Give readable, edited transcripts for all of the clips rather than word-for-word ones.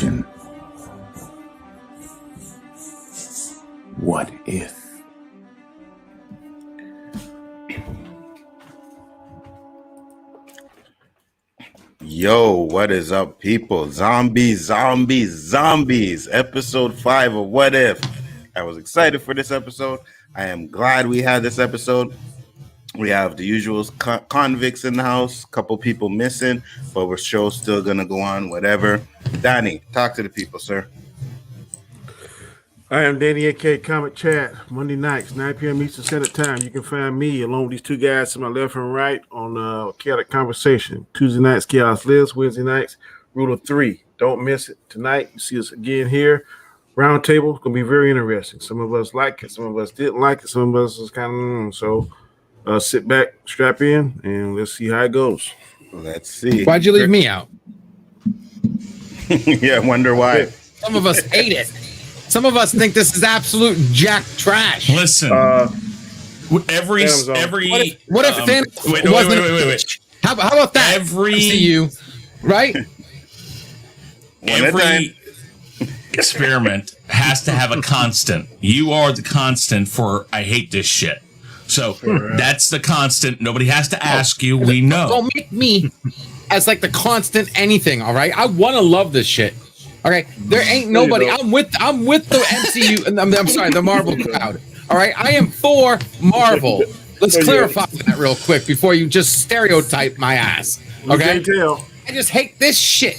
question. What if? Yo, what is up, people? Zombies. Episode 5 of What If. I was excited for this episode. I am glad we had this episode. We have the usual convicts in the house, a couple people missing, but we're still going to go on, whatever. Danny, talk to the people, sir. I am Danny, a.k.a. Comic Chat, Monday nights, 9 p.m. Eastern Standard Time. You can find me along with these two guys to my left and right on Chaotic Conversation. Tuesday nights, Chaos Lives. Wednesday nights, Rule of 3. Don't miss it. Tonight, you see us again here. Roundtable is going to be very interesting. Some of us like it. Some of us didn't like it. Some of us was kind of, so sit back, strap in, and let's see how it goes. Let's see. Why'd you leave me out? Yeah, I wonder why. Some of us hate it. Some of us think this is absolute jack trash. Listen, every what if Thanos wait. How about that? MCU, right? Every experiment has to have a constant. You are the constant for I hate this shit. So that's the constant. Nobody has to ask you. We know. Don't make me as like the constant anything. All right, I want to love this shit. Okay, there ain't nobody. I'm with the MCU. I'm sorry, the Marvel crowd. All right, I am for Marvel. Let's clarify that real quick before you just stereotype my ass. Okay, I just hate this shit.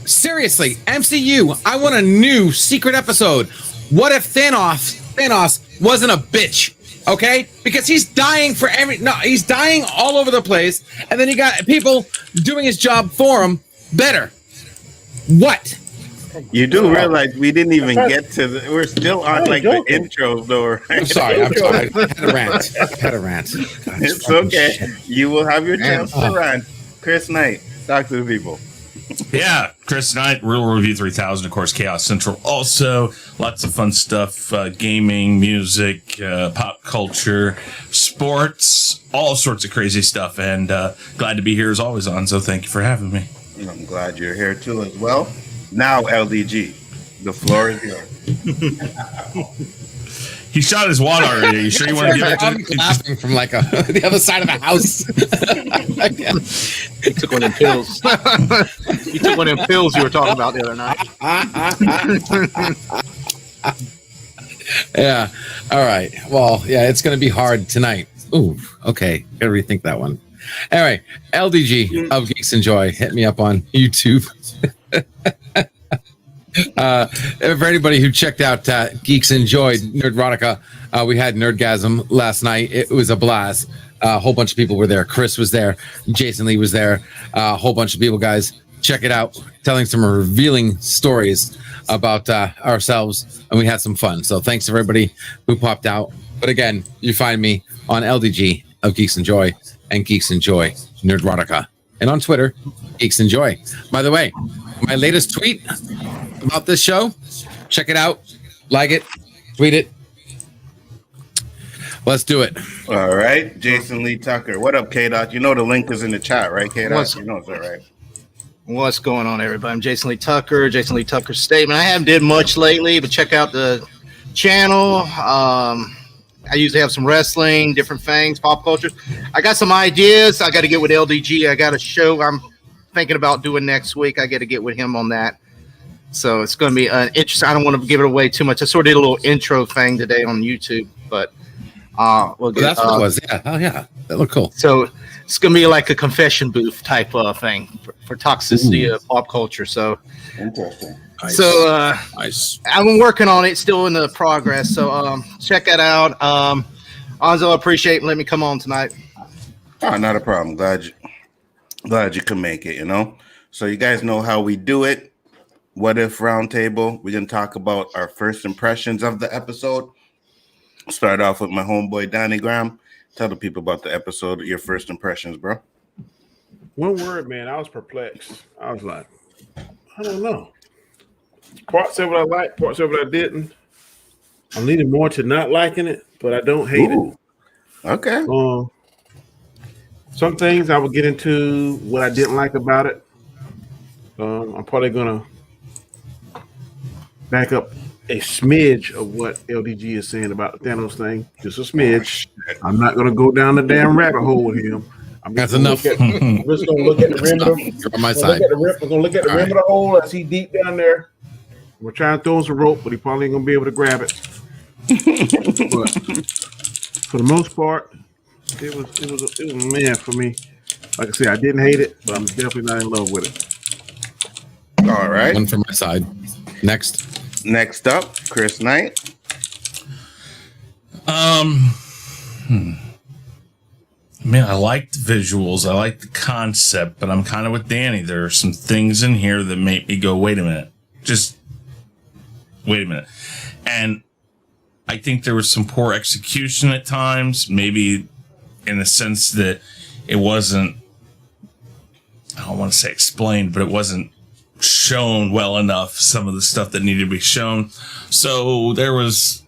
Seriously, MCU. I want a new secret episode. What if Thanos wasn't a bitch? Okay, because he's dying he's dying all over the place, and then you got people doing his job for him better. What? You do realize we didn't even get to we're still on the intros though, right? I'm sorry. I had a rant. God, it's okay. Shit. You will have your chance to rant. Chris Knight, talk to the people. Yeah, Chris Knight, Real Review 3000, of course, Chaos Central. Also, lots of fun stuff, gaming, music, pop culture, sports, all sorts of crazy stuff. And glad to be here as always on, so thank you for having me. I'm glad you're here too as well. Now, LDG, the floor is yours. He shot his wad already. Are you sure you want to give it to him? Laughing from like the other side of the house. He took one of them pills. He took one of them pills you were talking about the other night. Yeah. All right. Well, yeah, it's going to be hard tonight. Ooh, okay. Got to rethink that one. Anyway, LDG of Geeks Enjoy. Hit me up on YouTube. For anybody who checked out Geeks Enjoyed Nerdrotica, we had Nerdgasm last night. It was a blast. A whole bunch of people were there. Chris was there. Jason Lee was there. A whole bunch of people, guys. Check it out. Telling some revealing stories about ourselves, and we had some fun. So thanks to everybody who popped out. But again, you find me on LDG of Geeks Enjoy and Geeks Enjoy Nerdrotica. And on Twitter, Geeks Enjoy. By the way, my latest tweet about this show, check it out, like it, tweet it. Let's do it. All right, Jason Lee Tucker. What up, K-Dot? You know the link is in the chat, right, K-Dot? You know it's all right. What's going on, everybody? I'm Jason Lee Tucker, Jason Lee Tucker Statement. I haven't did much lately, but check out the channel. I usually have some wrestling, different things, pop culture. I got some ideas. I got to get with LDG. I got a show I'm thinking about doing next week. I got to get with him on that. So it's going to be interesting. I don't want to give it away too much. I sort of did a little intro thing today on YouTube, but we'll get. That's what it was. Yeah. Oh, yeah. That looked cool. So it's going to be like a confession booth type of thing for toxicity of pop culture. So interesting. Nice. So nice. I'm working on it, still in the progress. So check that out. Onzo, I appreciate letting me come on tonight. Oh, not a problem. Glad you can make it, you know. So you guys know how we do it. What If Roundtable. We're gonna talk about our first impressions of the episode. Start off with my homeboy Donnie Graham. Tell the people about the episode, your first impressions, bro. One word, man. I was perplexed. I was like, I don't know. Parts of it I liked, parts of it I didn't. I'm leaning more to not liking it, but I don't hate it. Okay. Some things I will get into what I didn't like about it. I'm probably gonna back up a smidge of what LDG is saying about the Thanos thing. Just a smidge. I'm not going to go down the damn rabbit hole with him. That's enough. I'm just going to look at the rim of the. You're on my side. We're going to look at the rim of the hole as he deep down there. We're trying to throw him some rope, but he probably ain't going to be able to grab it. But for the most part, it was a man for me. Like I said, I didn't hate it, but I'm definitely not in love with it. All right. One from my side. Next up, Chris Knight. Man, I like the visuals. I like the concept, but I'm kind of with Danny. There are some things in here that make me go, wait a minute. Just wait a minute. And I think there was some poor execution at times, maybe in the sense that it wasn't, I don't want to say explained, but it wasn't shown well enough, some of the stuff that needed to be shown. So there was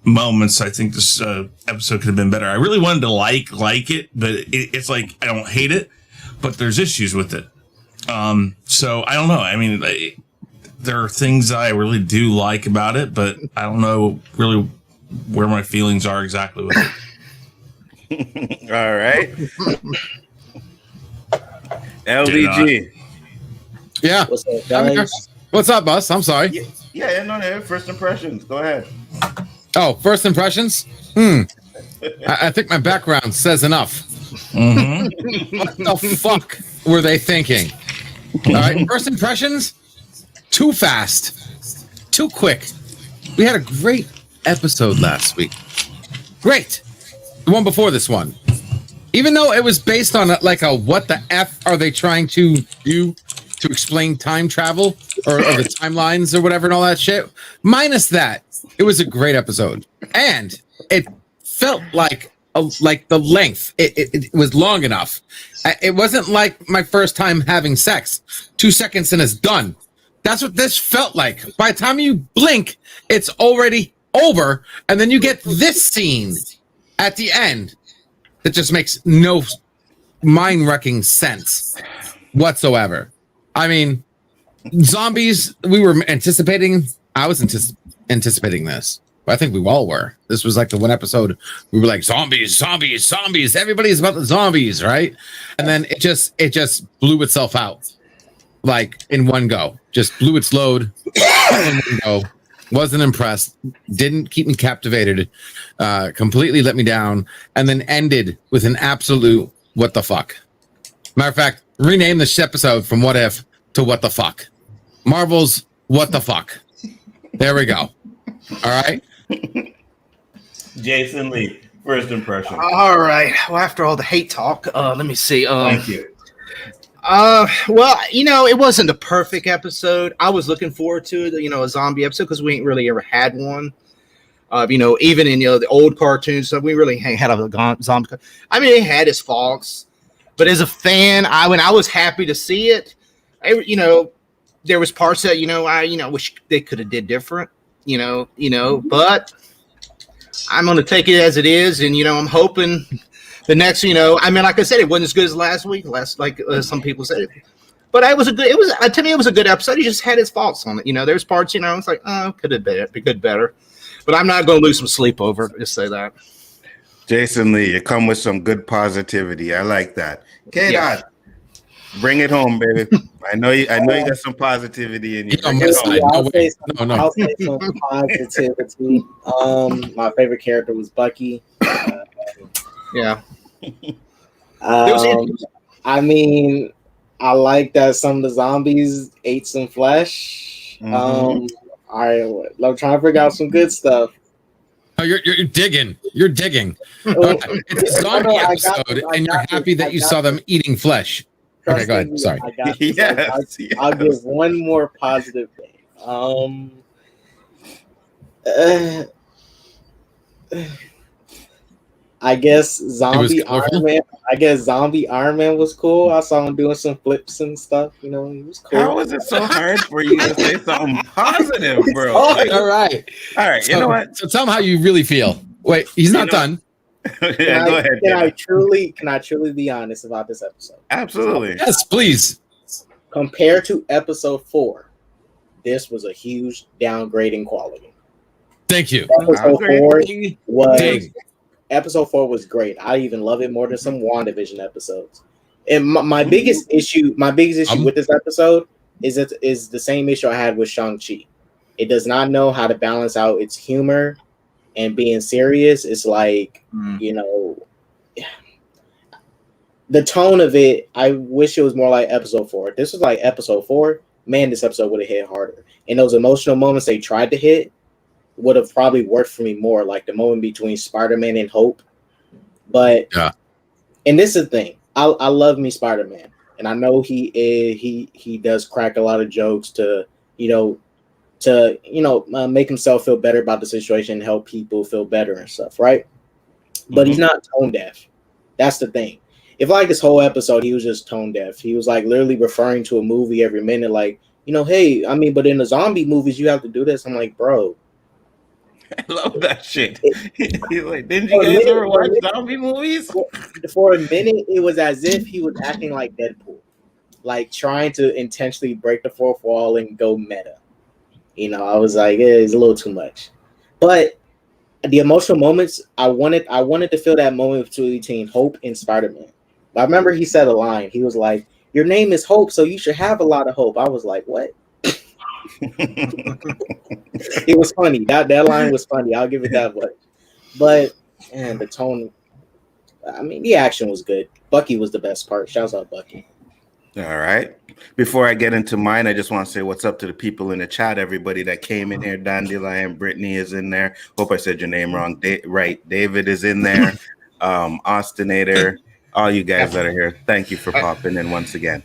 moments I think this episode could have been better. I really wanted to like it, but it's like I don't hate it, but there's issues with it. So I don't know. I mean, there are things I really do like about it, but I don't know really where my feelings are exactly with it. All right. LDG. Yeah. What's up, guys? What's up, Bus? I'm sorry. Yeah, no, first impressions. Go ahead. Oh, first impressions? I think my background says enough. Mm-hmm. What the fuck were they thinking? All right, first impressions? Too fast. Too quick. We had a great episode last week. Great. The one before this one. Even though it was based on like a what the F are they trying to do to explain time travel or the timelines or whatever and all that shit. Minus that, it was a great episode. And it felt like the length. It was long enough. It wasn't like my first time having sex. 2 seconds and it's done. That's what this felt like. By the time you blink, it's already over. And then you get this scene at the end that just makes no mind-wrecking sense whatsoever. I mean, zombies, we were anticipating. I was anticipating this. I think we all were. This was like the one episode we were like, zombies. Everybody's about the zombies, right? And then it just blew itself out. Like in one go. Just blew its load in one go. Wasn't impressed. Didn't keep me captivated. Completely let me down. And then ended with an absolute what the fuck. Matter of fact, rename this episode from What If to What the Fuck. Marvel's What the Fuck. There we go. All right. Jason Lee, first impression. All right. Well, after all the hate talk, let me see. Thank you. Well, it wasn't a perfect episode. I was looking forward to a zombie episode because we ain't really ever had one. Even in the old cartoons, so we really ain't had a zombie. I mean, it had its faults, but as a fan, I was happy to see it. There was parts that I wish they could have did different. But I'm gonna take it as it is, and I'm hoping the next, like I said, it wasn't as good as last week. Some people said it, but to me it was a good episode. It just had its faults on it. There's parts, it's like, oh, could have been better, but I'm not gonna lose some sleep over it. Just say that. Jason Lee, you come with some good positivity. I like that. K-Dot, bring it home, baby. I know you got some positivity in you. I'll say some positivity. My favorite character was Bucky. Yeah. I mean, I like that some of the zombies ate some flesh. I'm trying to figure out some good stuff. Oh, you're digging. You're digging. It's a zombie episode, and you're happy that you saw them eating flesh. Okay, go ahead. Sorry. I'll give one more positive thing. I guess zombie Iron Man was cool. I saw him doing some flips and stuff. He was cool. How is it so hard for you to say something positive, bro? All right. You know what? So tell him how you really feel. Wait, he's not done. Go ahead. Can I truly be honest about this episode? Absolutely. Yes, please. Compared to episode 4, this was a huge downgrade in quality. Thank you. Episode 4 was great. I even love it more than some WandaVision episodes. And my biggest issue with this episode is the same issue I had with Shang-Chi. It does not know how to balance out its humor and being serious. It's like, you know, the tone of it, I wish it was more like episode 4. This was like episode 4. Man, this episode would have hit harder. And those emotional moments they tried to hit would have probably worked for me more, like the moment between Spider-Man and Hope. But and this is the thing. I love me Spider-Man. And I know he does crack a lot of jokes to make himself feel better about the situation and help people feel better and stuff, right? But he's not tone deaf. That's the thing. If like this whole episode, he was just tone deaf. He was like literally referring to a movie every minute, like, hey, I mean, but in the zombie movies, you have to do this. I'm like, bro. I love that shit. He's like, didn't you guys ever watch zombie movies? For a minute, it was as if he was acting like Deadpool, like trying to intentionally break the fourth wall and go meta. I was like, it's a little too much. But the emotional moments, I wanted to feel that moment between Hope and Spider-Man. I remember he said a line. He was like, "Your name is Hope, so you should have a lot of hope." I was like, "What?" It was funny. That line was funny. I'll give it that much. But and the tone, I mean, the action was good. Bucky was the best part. Shouts out Bucky. All right. Before I get into mine, I just want to say what's up to the people in the chat. Everybody that came in here. Dandelion, Brittany is in there. Hope I said your name wrong. Right. David is in there. Austinator. All you guys that are here, thank you for popping in once again.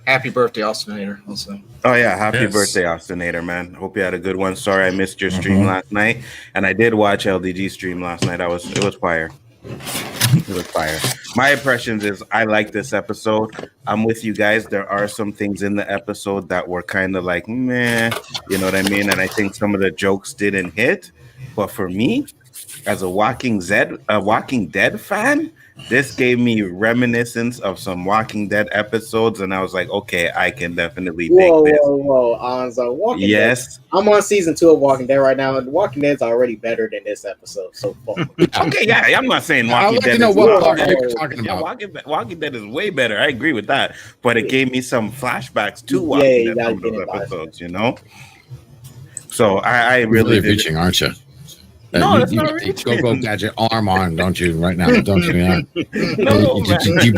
Happy birthday, Austinator. Also. Oh yeah, happy birthday, Austinator, man. Hope you had a good one. Sorry I missed your stream last night, and I did watch LDG stream last night. It was fire. It was fire. My impressions is I like this episode. I'm with you guys. There are some things in the episode that were kind of like meh, you know what I mean? And I think some of the jokes didn't hit. But for me, as a Walking Dead fan, this gave me reminiscence of some Walking Dead episodes, and I was like, okay, I can definitely dig this. Whoa, Anzo. Walking Dead. I'm on season 2 of Walking Dead right now, and Walking Dead's already better than this episode so far. Okay, yeah, I'm not saying Walking Dead is talking about. Walking Dead is way better. I agree with that, but it gave me some flashbacks to Walking Dead from those episodes, So I really reaching, aren't you? No, that's not reaching. Go gadget arm on, don't you? Right now, don't you? You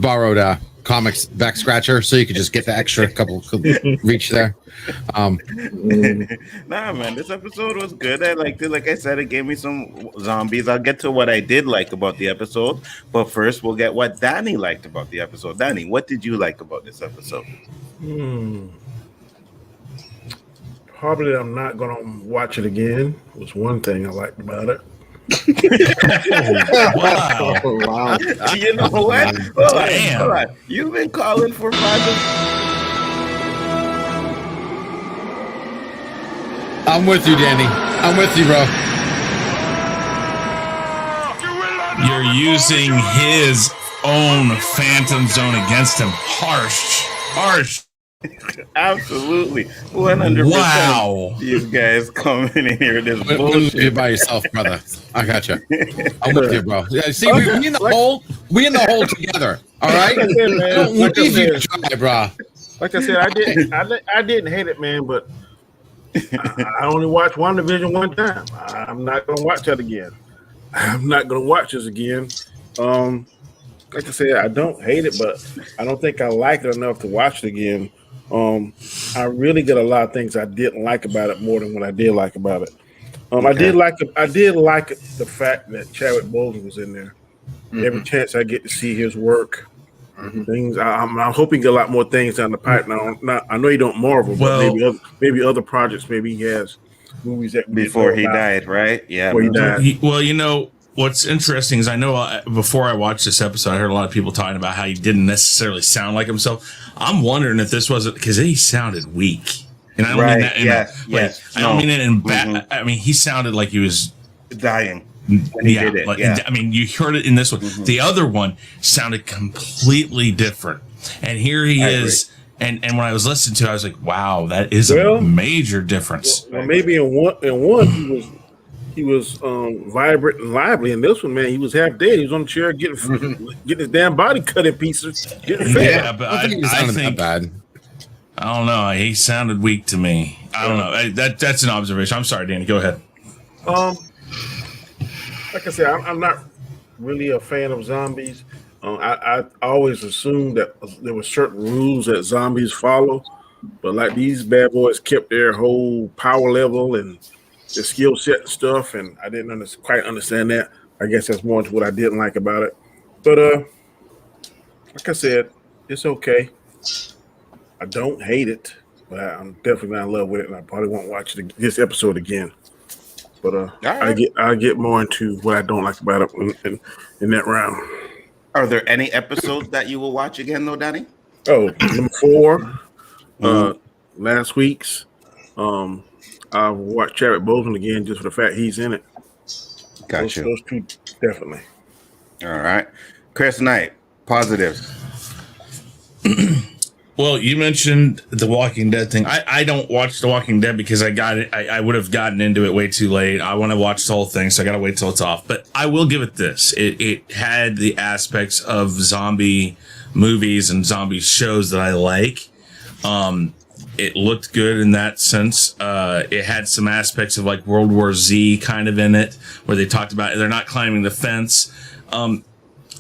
borrowed a comics back scratcher so you could just get the extra couple reach there. Nah, man, this episode was good. I liked it. Like I said, it gave me some zombies. I'll get to what I did like about the episode, but first we'll get what Danny liked about the episode. Danny, what did you like about this episode? Probably I'm not going to watch it again. Was one thing I liked about it. Wow. You know what? Hold on. You've been calling for projects. I'm with you, Danny. I'm with you, bro. You're using his own Phantom Zone against him. Harsh. Absolutely. 100%. Wow. These guys coming in here with this bullshit. You're by yourself, brother. I got you. I'm with you, bro. Yeah, see, we in the hole. We in the hole together. All right. Don't leave you to try, bro. Like I said, I didn't hate it, man, but I only watched WandaVision one time. I'm not gonna watch that again. I'm not gonna watch this again. Like I said, I don't hate it, but I don't think I like it enough to watch it again. I really got a lot of things I didn't like about it more than what I did like about it. I did like the fact that Chadwick Boseman was in there. Every chance I get to see his work, things I'm hoping to get a lot more things down the pipe. Now, I know he don't Marvel, but maybe other projects. Maybe he has movies that before he died, right? Yeah. Before he died. What's interesting is I know before I watched this episode, I heard a lot of people talking about how he didn't necessarily sound like himself. I'm wondering if this wasn't because he sounded weak, and I don't mean that. I don't mean it in bad. I mean, he sounded like he was dying when he did it. I mean, you heard it in this one. The other one sounded completely different, and here he is And when I was listening to it, I was like, wow, that is Well, a major difference. Well, maybe in one he was vibrant and lively. In this one, man, he was half dead. He was on the chair getting his damn body cut in pieces. Getting fed. Yeah, but I think that bad. I don't know. He sounded weak to me. I don't know. That's an observation. I'm sorry, Danny. Go ahead. Like I said, I'm not really a fan of zombies. I always assumed that there were certain rules that zombies follow, but like these bad boys kept their whole power level and their skill set and stuff, and I didn't quite understand that. I guess that's more what I didn't like about it. But like I said, it's okay. I don't hate it, but I'm definitely not in love with it, and I probably won't watch this episode again. But I get more into what I don't like about it in that round. Are there any episodes that you will watch again, though, Danny? Oh, number 4, last week's. I'll watch Chadwick Boseman again just for the fact he's in it. Gotcha. Those two, definitely. All right. Chris Knight, positives. Well, you mentioned the Walking Dead thing. I don't watch The Walking Dead because I got it. I would have gotten into it way too late. I want to watch the whole thing, so I got to wait till it's off. But I will give it this. It had the aspects of zombie movies and zombie shows that I like. It looked good in that sense. It had some aspects of like World War Z kind of in it, where they talked about they're not climbing the fence.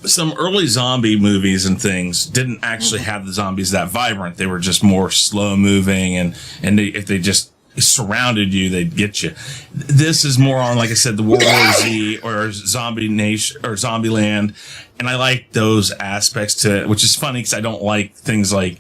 Some early zombie movies and things didn't actually have the zombies that vibrant. They were just more slow moving, and if they just surrounded you, they'd get you. This is more on, like I said, the World War Z or Zombie Nation or Zombieland, and I like those aspects to it, which is funny because I don't like things like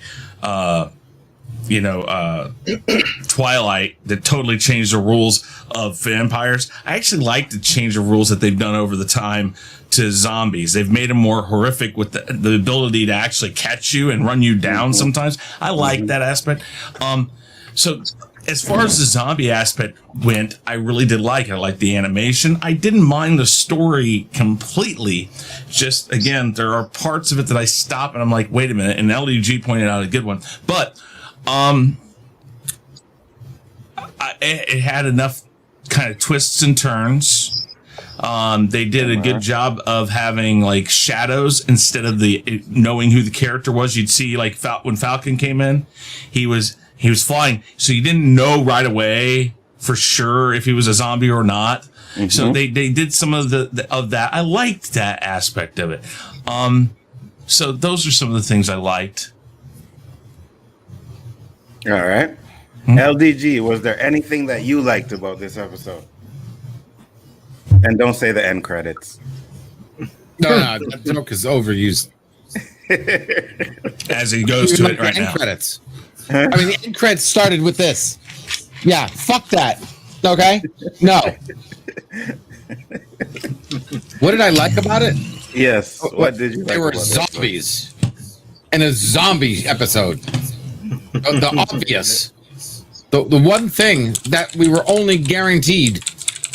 Twilight that totally changed the rules of vampires. I actually like to change the rules that they've done over the time to zombies. They've made them more horrific with the ability to actually catch you and run you down sometimes. I like that aspect. So as far as the zombie aspect went, I really did like it. I liked the animation. I didn't mind the story completely. Just, again, there are parts of it that I stop and I'm like, wait a minute. And LDG pointed out a good one. But it had enough kind of twists and turns. They did a good job of having like shadows instead of knowing who the character was. You'd see like when Falcon came in, he was flying, so you didn't know right away for sure if he was a zombie or not. Mm-hmm. So they did some of that. I liked that aspect of it. So those are some of the things I liked. All right. Mm-hmm. LDG, was there anything that you liked about this episode? And don't say the end credits. No, that joke is overused. As he goes to it right now. Credits. I mean, the end credits started with this. Yeah, fuck that. Okay? No. What did I like about it? Yes. What did you like? There were zombies in a zombie episode. The obvious. The one thing that we were only guaranteed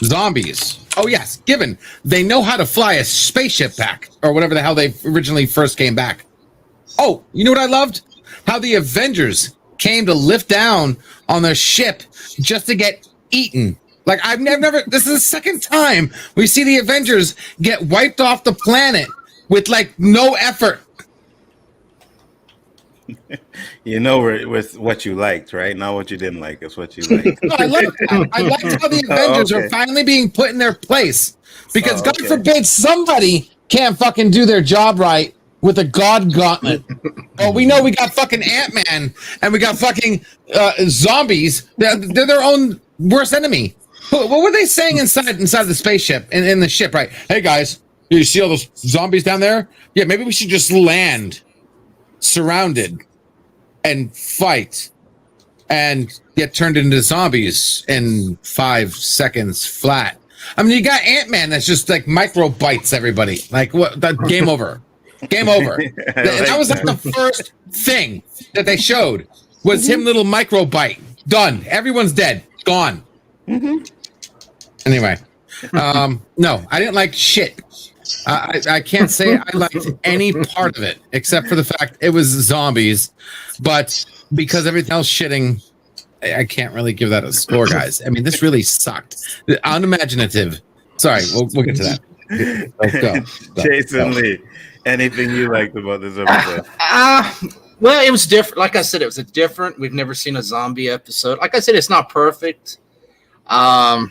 zombies. Oh, yes, given they know how to fly a spaceship back, or whatever the hell they originally first came back. Oh, you know what I loved? How the Avengers came to lift down on their ship just to get eaten. Like, I've never, this is the second time we see the Avengers get wiped off the planet with, like, no effort. You know, with what you liked, right? Not what you didn't like. It's what you liked. No, I liked how the Avengers are finally being put in their place. Because God forbid somebody can't fucking do their job right with a God gauntlet. Oh, we know we got fucking Ant-Man and we got fucking zombies. They're their own worst enemy. What were they saying inside the spaceship, in the ship, right? Hey, guys, you see all those zombies down there? Yeah, maybe we should just land surrounded and fight and get turned into zombies in 5 seconds flat. I mean, you got Ant-Man that's just like micro bites everybody. Like, what? Game over. Game over. And that was like the first thing that they showed was him little micro bite. Done. Everyone's dead. Gone. Mm-hmm. Anyway, no, I didn't like shit. I can't say I liked any part of it except for the fact it was zombies. But because everything else shitting, I can't really give that a score, guys. I mean, this really sucked. Unimaginative. Sorry, we'll get to that. Let's go. Jason Lee, anything you liked about this episode? Well, it was different. Like I said, it was a different. We've never seen a zombie episode. Like I said, it's not perfect. I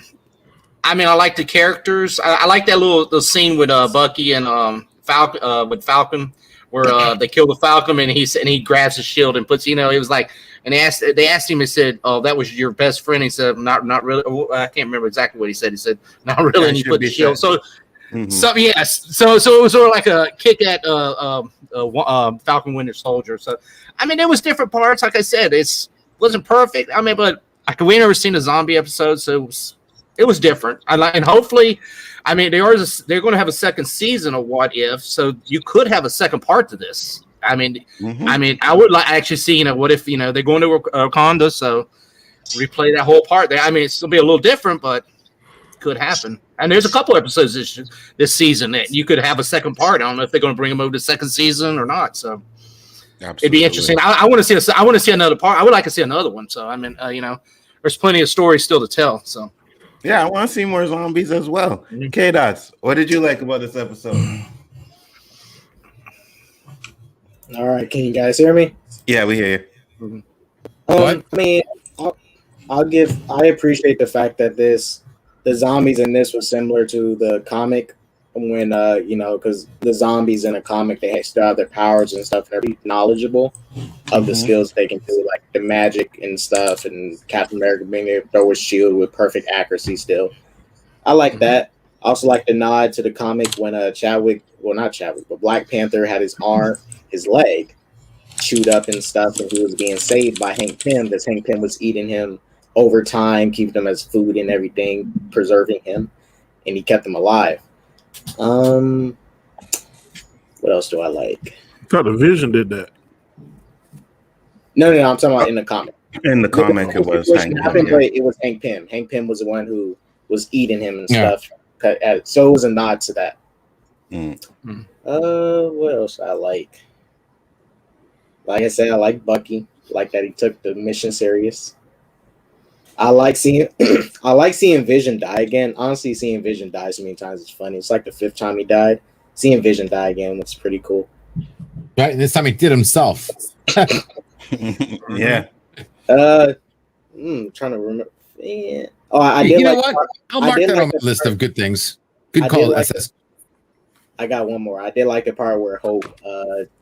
mean, I like the characters. I like that little scene with Bucky and Falcon, where they kill the Falcon and he grabs his shield and puts. It was like, and they asked him. He said, "Oh, that was your best friend." He said, "Not really." I can't remember exactly what he said. He said, "Not really." Yeah, and he put the shield. said. So yes, so it was sort of like a kick at Falcon Winter Soldier. So I mean, there was different parts. Like I said, wasn't perfect. I mean, but we never seen a zombie episode, so it was different. And hopefully, I mean, they're going to have a second season of What If, so you could have a second part to this. I mean, I would like actually see what if they're going to Wakanda, so replay that whole part there. I mean, it's going to be a little different, but it could happen. And there's a couple episodes this season that you could have a second part. I don't know if they're going to bring them over to second season or not. So it'd be interesting. I want to see. I want to see another part. I would like to see another one. So I mean, there's plenty of stories still to tell. So yeah, I want to see more zombies as well. K-Dots, what did you like about this episode? All right, can you guys hear me? Yeah, we hear you. I mean, I appreciate the fact that the zombies in this was similar to the comic when because the zombies in a comic, they still have their powers and stuff, and they're pretty knowledgeable of the skills they can do, like the magic and stuff, and Captain America being able to throw his shield with perfect accuracy still. I like that. I also like the nod to the comic when Black Panther had his leg chewed up and stuff, and he was being saved by Hank Pym, because Hank Pym was eating him over time, keeping him as food and everything, preserving him, and he kept him alive. What else do I like? I thought the Vision did that. No, I'm talking about in the comic. In the comic, it was Hank Pym. It was Hank Pym. Hank Pym was the one who was eating him and stuff. So it was a nod to that. What else I like? Like I said, I like Bucky. Like that he took the mission serious. I like seeing Vision die again. Honestly, seeing Vision die so many times is funny. It's like the 5th time he died. Seeing Vision die again was pretty cool. Right, and this time he did himself. Yeah. Trying to remember. Yeah. Oh, I did. You know what? I'll mark that on my list of good things. Good call, SS. I got one more. I did like the part where Hope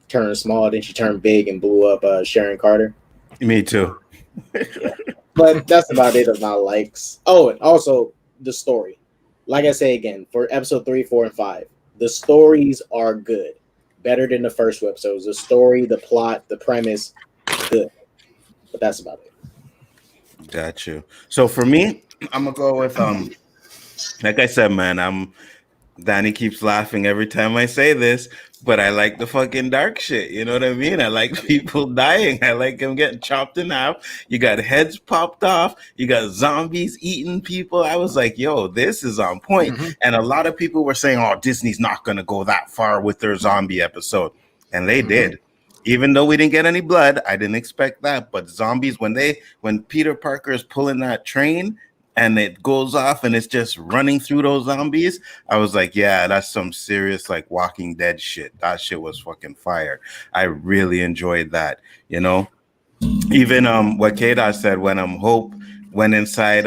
turned small, then she turned big and blew up Sharon Carter. Me too. Yeah. But that's about it of my likes. Oh, and also the story. Like I say again, for episode 3, 4, and 5, the stories are good. Better than the first 2 episodes. The story, the plot, the premise, good. But that's about it. Got you. So for me, I'm gonna go with like I said, man, Danny keeps laughing every time I say this, but I like the fucking dark shit. You know what I mean? I like people dying. I like them getting chopped in half. You got heads popped off. You got zombies eating people. I was like, yo, this is on point. And a lot of people were saying, oh, Disney's not going to go that far with their zombie episode. And they did. Even though we didn't get any blood, I didn't expect that. But zombies, when Peter Parker is pulling that train, and it goes off and it's just running through those zombies, I was like, yeah, that's some serious like Walking Dead shit. That shit was fucking fire. I really enjoyed that, Even what K-Dot said when Hope went inside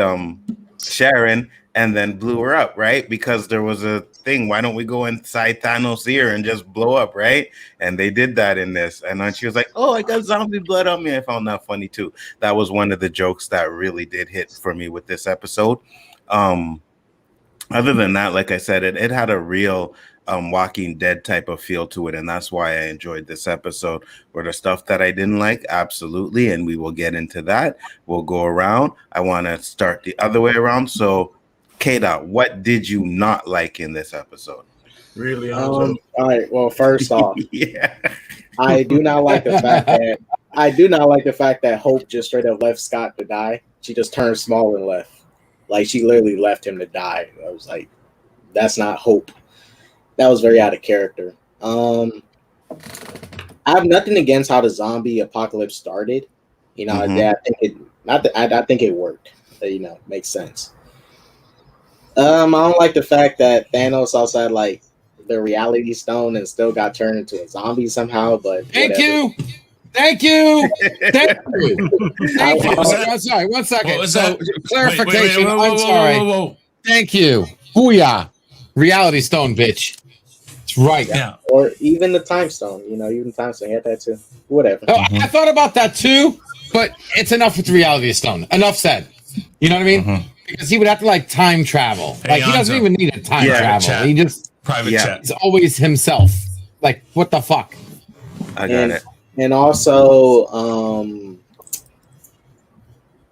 Sharon and then blew her up, right? Because there was a thing, why don't we go inside Thanos' ear and just blow up, right? And they did that in this. And then she was like, oh, I got zombie blood on me. I found that funny too. That was one of the jokes that really did hit for me with this episode. Other than that, like I said, it had a real Walking Dead type of feel to it, and that's why I enjoyed this episode. Were the stuff that I didn't like? Absolutely, and we will get into that. We'll go around. I want to start the other way around. So, K-Dot, what did you not like in this episode? Really? All right. Well, first off, Yeah. I do not like the fact that Hope just straight up left Scott to die. She just turned small and left. Like, she literally left him to die. I was like, that's not Hope. That was very out of character. I have nothing against how the zombie apocalypse started. You know, I think it. I think it worked. You know, makes sense. I don't like the fact that Thanos also had like the reality stone and still got turned into a zombie somehow. But Thank whatever. you. Thank you. Thank you. Thank you. What was that? I'm sorry. 1 second. What was So that? clarification. Wait, whoa, I'm sorry. whoa. Thank you. Booyah. Reality stone, bitch. It's right. Yeah. Or even the time stone. You know, even time stone had that too. Whatever. Oh, I thought about that too, but it's enough with reality stone. Enough said. You know what I mean? Because he would have to like time travel. Hey, Like he doesn't Anto. even need a time travel. chat. He just Private chat. he's always himself. Like what the fuck? I got it. And also,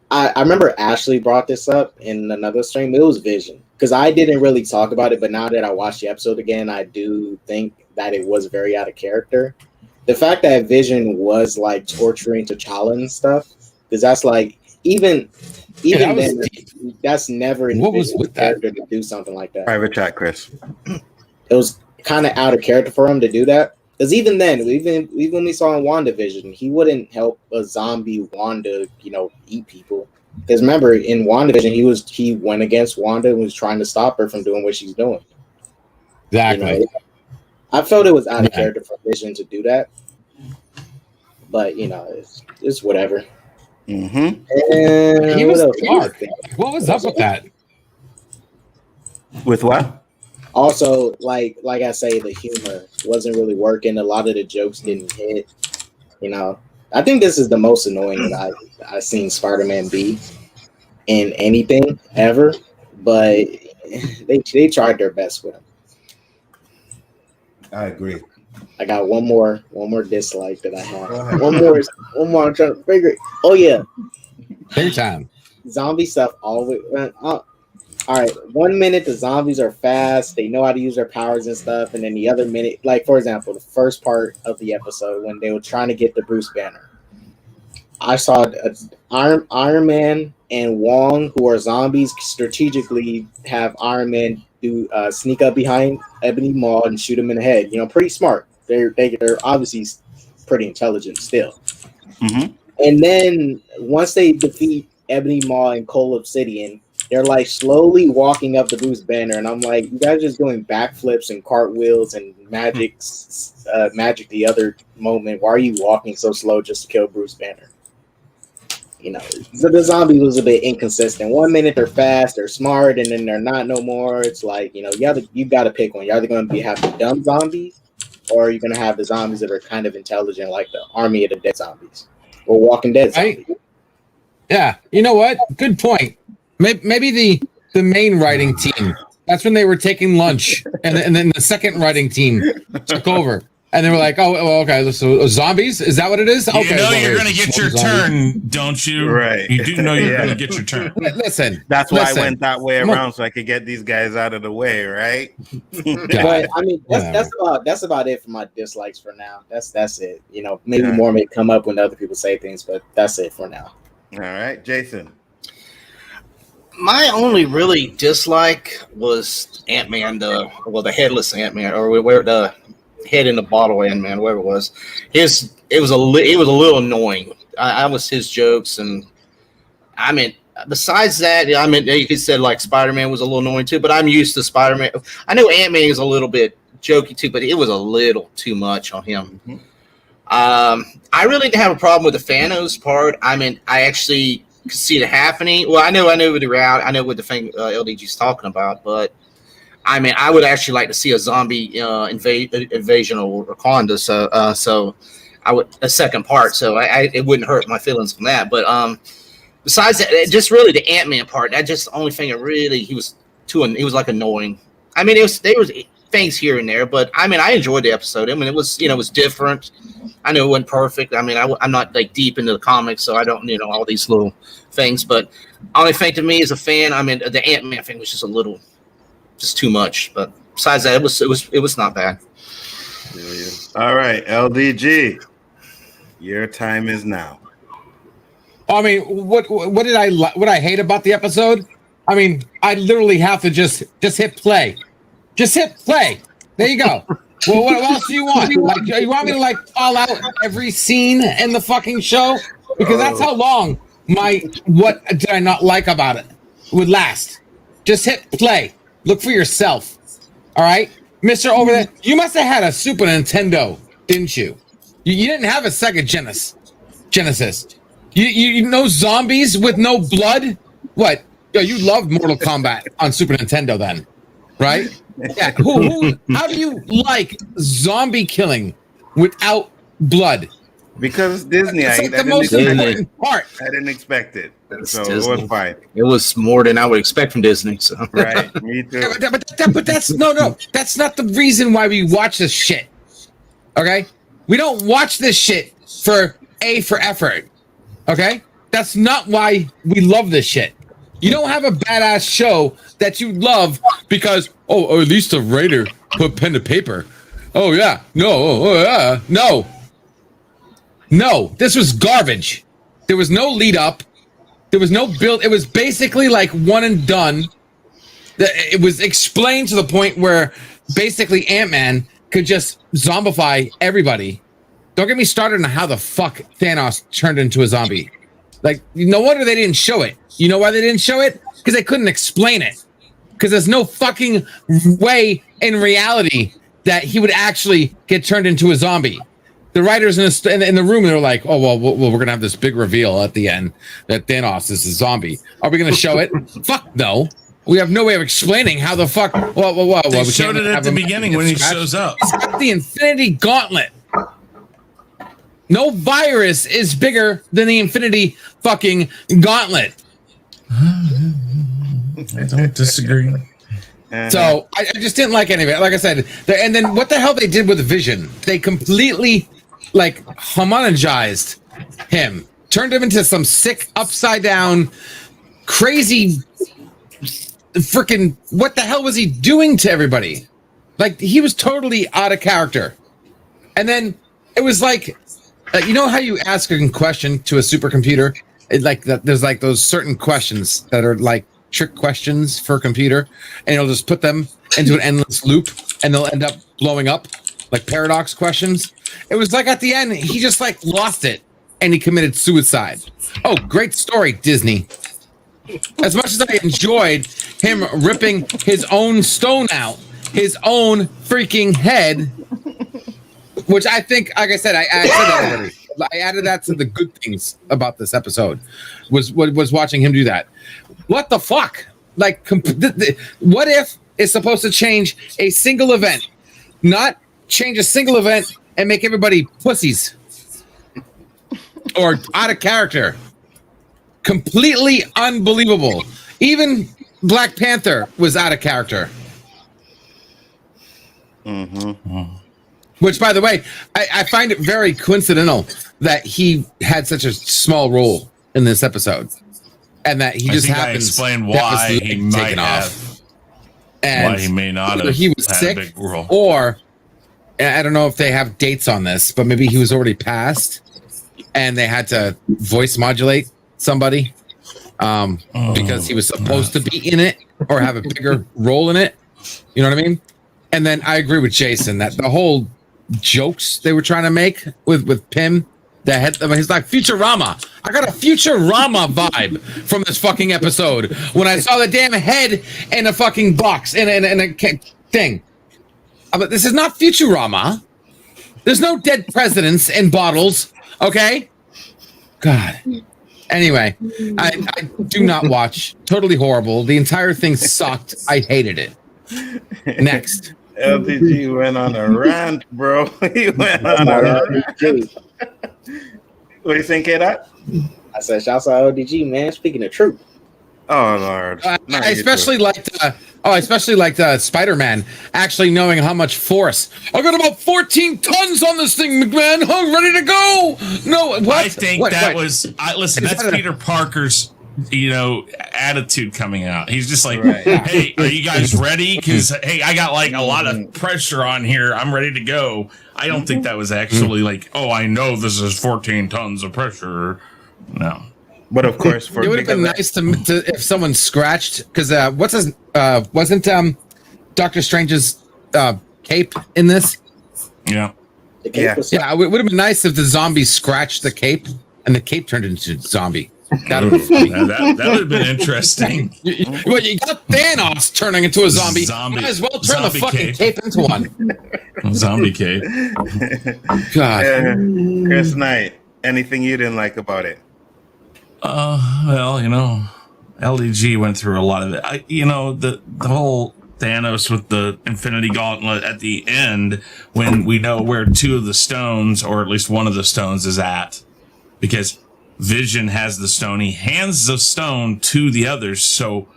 I remember Ashley brought this up in another stream. It was Vision. Because I didn't really talk about it, but now that I watched the episode again, I do think that it was very out of character. The fact that Vision was like torturing T'Challa and stuff, because that's like even that was then, that's never in What was Vision's with that? character to do something like that. Private chat, Chris. It was kind of out of character for him to do that. Because even then, even we saw in WandaVision, he wouldn't help a zombie Wanda, you know, eat people. Because remember, in WandaVision, he went against Wanda and was trying to stop her from doing what she's doing. Exactly. You know, I felt it was out of character for Vision to do that. But, you know, it's whatever. Mm-hmm. And He was what else? dark. What was up with that? With what? Also, like I say, the humor wasn't really working. A lot of the jokes didn't hit. You know, I think this is the most annoying that I've seen Spider-Man be in anything ever. But they tried their best with him. I agree. I got one more dislike that I have. One more. I'm trying to figure it. Oh yeah, Big time. zombie stuff always. All right, 1 minute the zombies are fast, they know how to use their powers and stuff, and then the other minute, like for example, the first part of the episode when they were trying to get the Bruce Banner, I saw Iron Man and Wong, who are zombies, strategically have Iron Man do sneak up behind Ebony Maw and shoot him in the head. You know, pretty smart. They're obviously pretty intelligent still. Mm-hmm. And then once they defeat Ebony Maw and Coal Obsidian, they're like slowly walking up the Bruce Banner, and I'm like, you guys are just doing backflips and cartwheels and magic the other moment. Why are you walking so slow just to kill Bruce Banner? You know, so the zombie was a bit inconsistent. 1 minute they're fast, they're smart, and then they're not no more. It's like, you know, you got to pick one. You're either going to have the dumb zombies, or you're going to have the zombies that are kind of intelligent, like the Army of the Dead zombies or Walking Dead zombies. Right? Yeah. You know what? Good point. Maybe the main writing team. That's when they were taking lunch, and then the second writing team took over, and they were like, "Oh, well, okay, so zombies? Is that what it is? Okay, You know you're going to get your turn, don't you? Right. You do know you're going to get your turn. Listen, That's why listen. I went that way around so I could get these guys out of the way, right? But I mean, that's about it for my dislikes for now. That's it. You know, maybe more may come up when other people say things, but that's it for now. All right, Jason. My only really dislike was Ant-Man, the headless Ant-Man, or where the head in the bottle Ant-Man, whatever it was. It was a little annoying. I was his jokes, and I mean, besides that, I mean, you could say like Spider-Man was a little annoying too, but I'm used to Spider-Man. I know Ant-Man is a little bit jokey too, but it was a little too much on him. Mm-hmm. I really didn't have a problem with the Thanos part. I mean, I actually could see it happening. Well, I know what the thing LDG's talking about, but I mean, I would actually like to see a zombie invasion of Wakanda. So I would a second part. So it wouldn't hurt my feelings from that. But besides that, just really the Ant-Man part. That just the only thing that really he was like annoying. I mean, there was things here and there, but I mean, I enjoyed the episode. I mean, it was different. I know it wasn't perfect. I mean, I'm not like deep into the comics, so I don't all these little things. But only thing to me as a fan, I mean, the Ant-Man thing was just too much. But besides that, it was not bad. All right, LDG, your time is now. I mean, what I hate about the episode? I mean, I literally have to just hit play. Just hit play. There you go. Well, what else do you want? Like, you want me to like call out every scene in the fucking show? because that's how long what did I not like about it would last. Just hit play. Look for yourself. All right, Mr. Over there, you must have had a Super Nintendo, didn't you? You didn't have a Sega Genesis. You know zombies with no blood? What? Yo, you loved Mortal Kombat on Super Nintendo then, right? Yeah. How do you like zombie killing without blood? Because Disney, It's like I the most important part. didn't expect it. That's So Disney. it was fine. It was more than I would expect from Disney. So Right. Me too. But that's no. That's not the reason why we watch this shit. Okay, we don't watch this shit for effort. Okay, that's not why we love this shit. You don't have a badass show that you love because at least the writer put pen to paper. Oh yeah, no. This was garbage. There was no lead up. There was no build. It was basically like one and done. It was explained to the point where basically Ant-Man could just zombify everybody. Don't get me started on how the fuck Thanos turned into a zombie. Like, no wonder they didn't show it. You know why they didn't show it? Because they couldn't explain it. Because there's no fucking way in reality that he would actually get turned into a zombie. The writers in the room, they're like, oh, well, we're going to have this big reveal at the end that Thanos is a zombie. Are we going to show it? Fuck no. We have no way of explaining how the fuck. They showed it at the beginning when he shows up. He's got the Infinity Gauntlet. No virus is bigger than the Infinity fucking Gauntlet. I don't disagree. So I just didn't like any of it. Like I said, and then what the hell they did with Vision? They completely like homogenized him, turned him into some sick upside down, crazy, freaking. What the hell was he doing to everybody? Like he was totally out of character. And then it was like, you know how you ask a question to a supercomputer? There's like those certain questions that are like trick questions for a computer, and it'll just put them into an endless loop, and they'll end up blowing up, like paradox questions. It was like at the end, he just like lost it, and he committed suicide. Oh, great story, Disney. As much as I enjoyed him ripping his own stone out, his own freaking head, which I think, like I said, I said that already. I added that to the good things about this episode, was watching him do that. What the fuck? Like, what if it's supposed to change a single event, not change a single event and make everybody pussies or out of character? Completely unbelievable. Even Black Panther was out of character. Mm-hmm. Which, by the way, I find it very coincidental that he had such a small role in this episode, and that he just happens. I explained why he might have, and why he may not have. He was sick, a big role. Or I don't know if they have dates on this, but maybe he was already passed, and they had to voice modulate somebody because he was supposed to be in it or have a bigger role in it. You know what I mean? And then I agree with Jason that the whole jokes they were trying to make with Pym, he's like Futurama. I got a Futurama vibe from this fucking episode when I saw the damn head in a fucking box in a thing. But this is not Futurama. There's no dead presidents in bottles. Okay. God. Anyway, I do not watch. Totally horrible. The entire thing sucked. I hated it. Next. LTG went on a rant, bro. He went on a rant. What do you think of that? I said, shouts out LDG, man. Speaking the truth. Oh, Lord. I especially liked Spider-Man actually knowing how much force. I got about 14 tons on this thing, McMahon. I'm ready to go. No, what? I think listen, that's Peter Parker's, attitude coming out. He's just like, hey, are you guys ready? Because, hey, I got like a lot of pressure on here. I'm ready to go. I don't think that was actually like, oh, I know this is 14 tons of pressure. No. But of course, it would have been nice to if someone scratched, because wasn't Doctor Strange's cape in this? Yeah. Yeah, it would have been nice if the zombies scratched the cape and the cape turned into a zombie. That would have been interesting. You got Thanos turning into a zombie. Might as well turn the fucking cape into one. Zombie cape. God. Chris Knight, anything you didn't like about it? Well, LDG went through a lot of it. The whole Thanos with the Infinity Gauntlet at the end, when we know where two of the stones, or at least one of the stones, is at, because Vision has the stone. He hands the stone to the others. So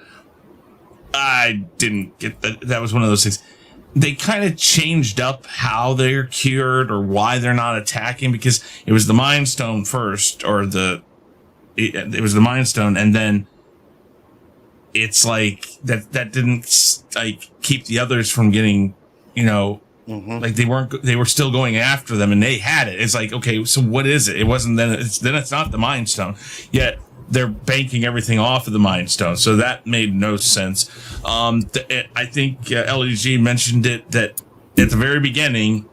I didn't get that. That was one of those things. They kind of changed up how they're cured or why they're not attacking, because it was the Mind Stone first, or it was the Mind Stone, and then it's like that didn't like keep the others from getting, like they were still going after them, and they had it. It's like, okay, so what is it? It wasn't then. It's not the Mind Stone. Yet they're banking everything off of the Mind Stone, so that made no sense. I think LEG mentioned it that at the very beginning,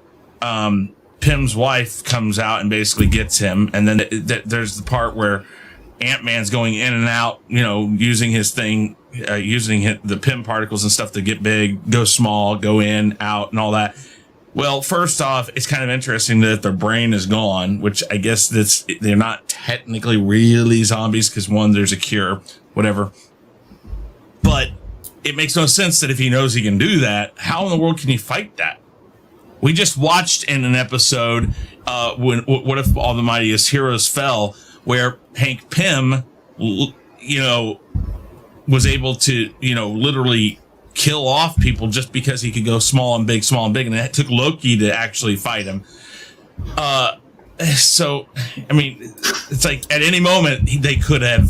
Pym's wife comes out and basically gets him, and then there's the part where Ant-Man's going in and out, using his thing, using the Pym particles and stuff to get big, go small, go in, out, and all that. Well, first off, it's kind of interesting that their brain is gone, which I guess they're not technically really zombies, because one, there's a cure, whatever. But it makes no sense that if he knows he can do that, how in the world can he fight that? We just watched in an episode, What If All the Mightiest Heroes Fell, where Hank Pym, was able to, literally kill off people just because he could go small and big, and it took Loki to actually fight him. So, I mean, it's like at any moment they could have,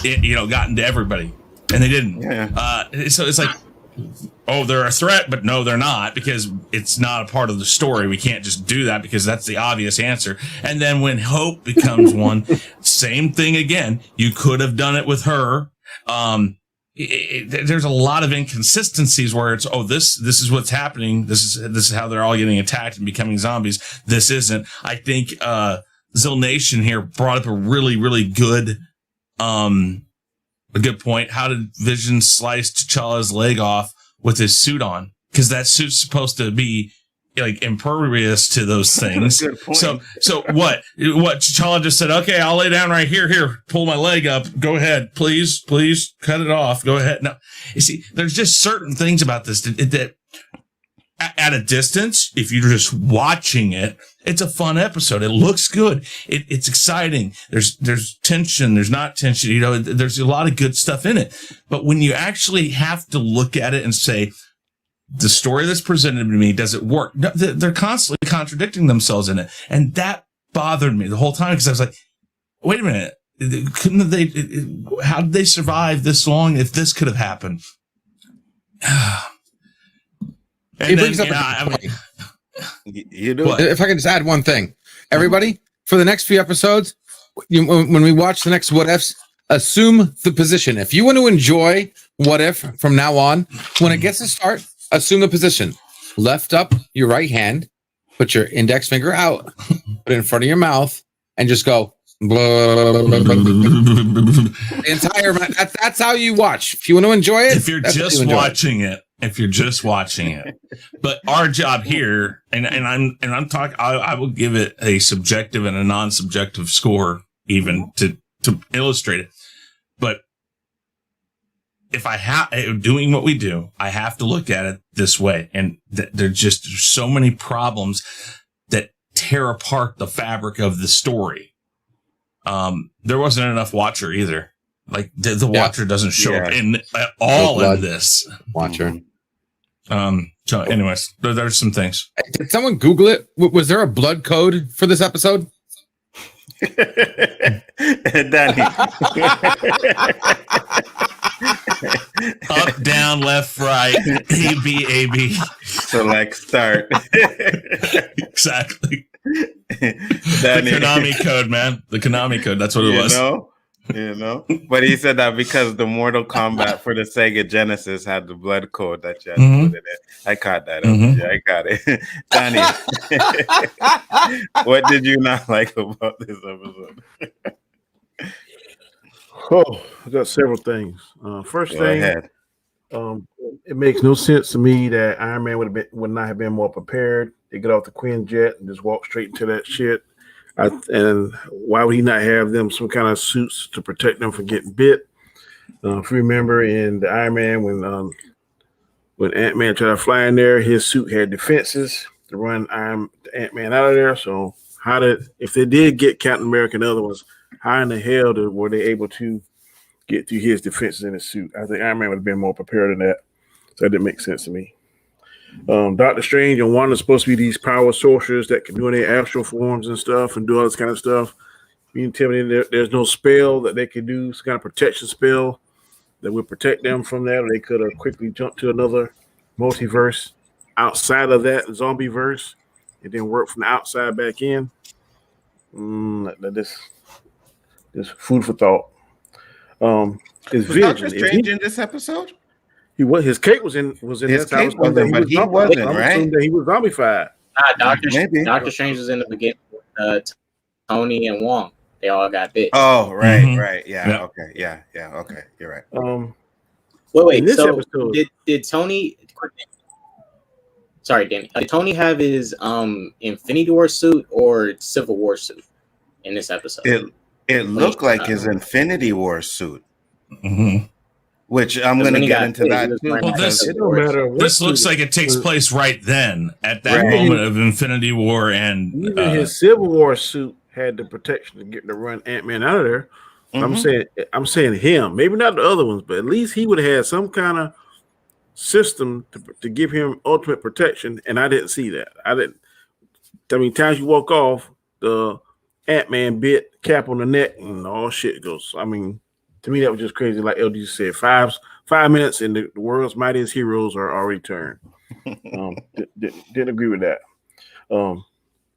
gotten to everybody, and they didn't. Yeah. So it's like, oh, they're a threat, but no, they're not, because it's not a part of the story. We can't just do that because that's the obvious answer. And then when Hope becomes one, same thing again. You could have done it with her. There's a lot of inconsistencies where it's, this is what's happening. This is how they're all getting attacked and becoming zombies. This isn't. I think Zill Nation here brought up a really, really good a good point. How did Vision slice T'Challa's leg off with his suit on? Because that suit's supposed to be like impervious to those things. Good point. So what T'Challa just said, okay, I'll lay down right here, pull my leg up, go ahead, please cut it off, go ahead. No, you see, there's just certain things about this that at a distance, if you're just watching it, it's a fun episode. It looks good. It's exciting. There's tension. There's not tension. There's a lot of good stuff in it. But when you actually have to look at it and say, the story that's presented to me, does it work? No, they're constantly contradicting themselves in it. And that bothered me the whole time, because I was like, wait a minute. Couldn't they, how did they survive this long if this could have happened? It brings up you do it. If I can just add one thing, everybody, for the next few episodes, when we watch the next What Ifs, assume the position. If you want to enjoy What If from now on, when it gets to start, assume the position. Left up, your right hand, put your index finger out, put it in front of your mouth, and just go. The entire. That's how you watch. If you want to enjoy it, if you're just watching it, but our job here, and I'm talking, I will give it a subjective and a non-subjective score, even to illustrate it. But if I have doing what we do, I have to look at it this way, and there's so many problems that tear apart the fabric of the story. There wasn't enough Watcher either. Like the Watcher doesn't show up at all in this Watcher. So anyways, there's some things. Did someone Google it? Was there a blood code for this episode? Danny. Up, down, left, right, A-B. Select, start. Exactly. The Konami code, man. The Konami code. That's what it was. You know, but he said that because the Mortal Kombat for the Sega Genesis had the blood code that you had to put in it. I caught that. Yeah, I got it. Donnie, what did you not like about this episode? Oh, I got several things. First Go thing, ahead. it makes no sense to me that Iron Man would not have been more prepared. They get off the Quinjet and just walk straight into that shit. And why would he not have them some kind of suits to protect them from getting bit? If you remember in the Iron Man, when Ant-Man tried to fly in there, his suit had defenses to run Ant-Man out of there. So if they did get Captain America and other ones, how in the hell were they able to get through his defenses in his suit? I think Iron Man would have been more prepared than that. So that didn't make sense to me. Doctor Strange and Wanda are supposed to be these power sorcerers that can do any astral forms and stuff and do all this kind of stuff. You can tell me there's no spell that they could do, some kind of protection spell that would protect them from that, or they could have quickly jumped to another multiverse outside of that zombie verse and then work from the outside back in. This food for thought. Is Was Doctor Strange in this episode? His cape was in his cape wasn't, but he wasn't, right? That he was zombified. Doctor Strange was in the beginning with Tony and Wong. They all got bit. Oh, right. Yeah. Okay. Yeah. Okay. You're right. Wait. In this episode, did Tony? Sorry, Danny. Did Tony have his Infinity War suit or Civil War suit in this episode? It looked like his Infinity War suit. Which I'm going to get into that too. Well, this looks like it takes place right then at that moment of Infinity War, and even his Civil War suit had the protection to get to run Ant-Man out of there. I'm saying him, maybe not the other ones, but at least he would have had some kind of system to give him ultimate protection, and I didn't see that. I mean, times you walk off, the Ant-Man bit Cap on the neck, and all shit goes. I mean, to me, that was just crazy. Like LD said, 5 minutes, and the world's mightiest heroes are already turned. Didn't agree with that.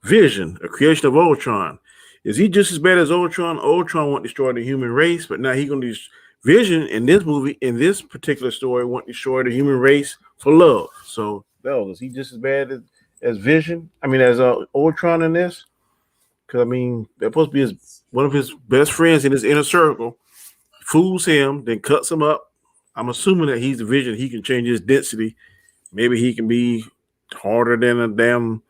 Vision, a creation of Ultron. Is he just as bad as Ultron? Ultron won't destroy the human race, but now he's going to Vision in this movie, in this particular story, won't destroy the human race for love. So, is he just as bad as Vision? I mean, as Ultron in this? Because, I mean, they're supposed to be one of his best friends in his inner circle. Fools him, then cuts him up. I'm assuming that he's the Vision. He can change his density. Maybe he can be harder than a damn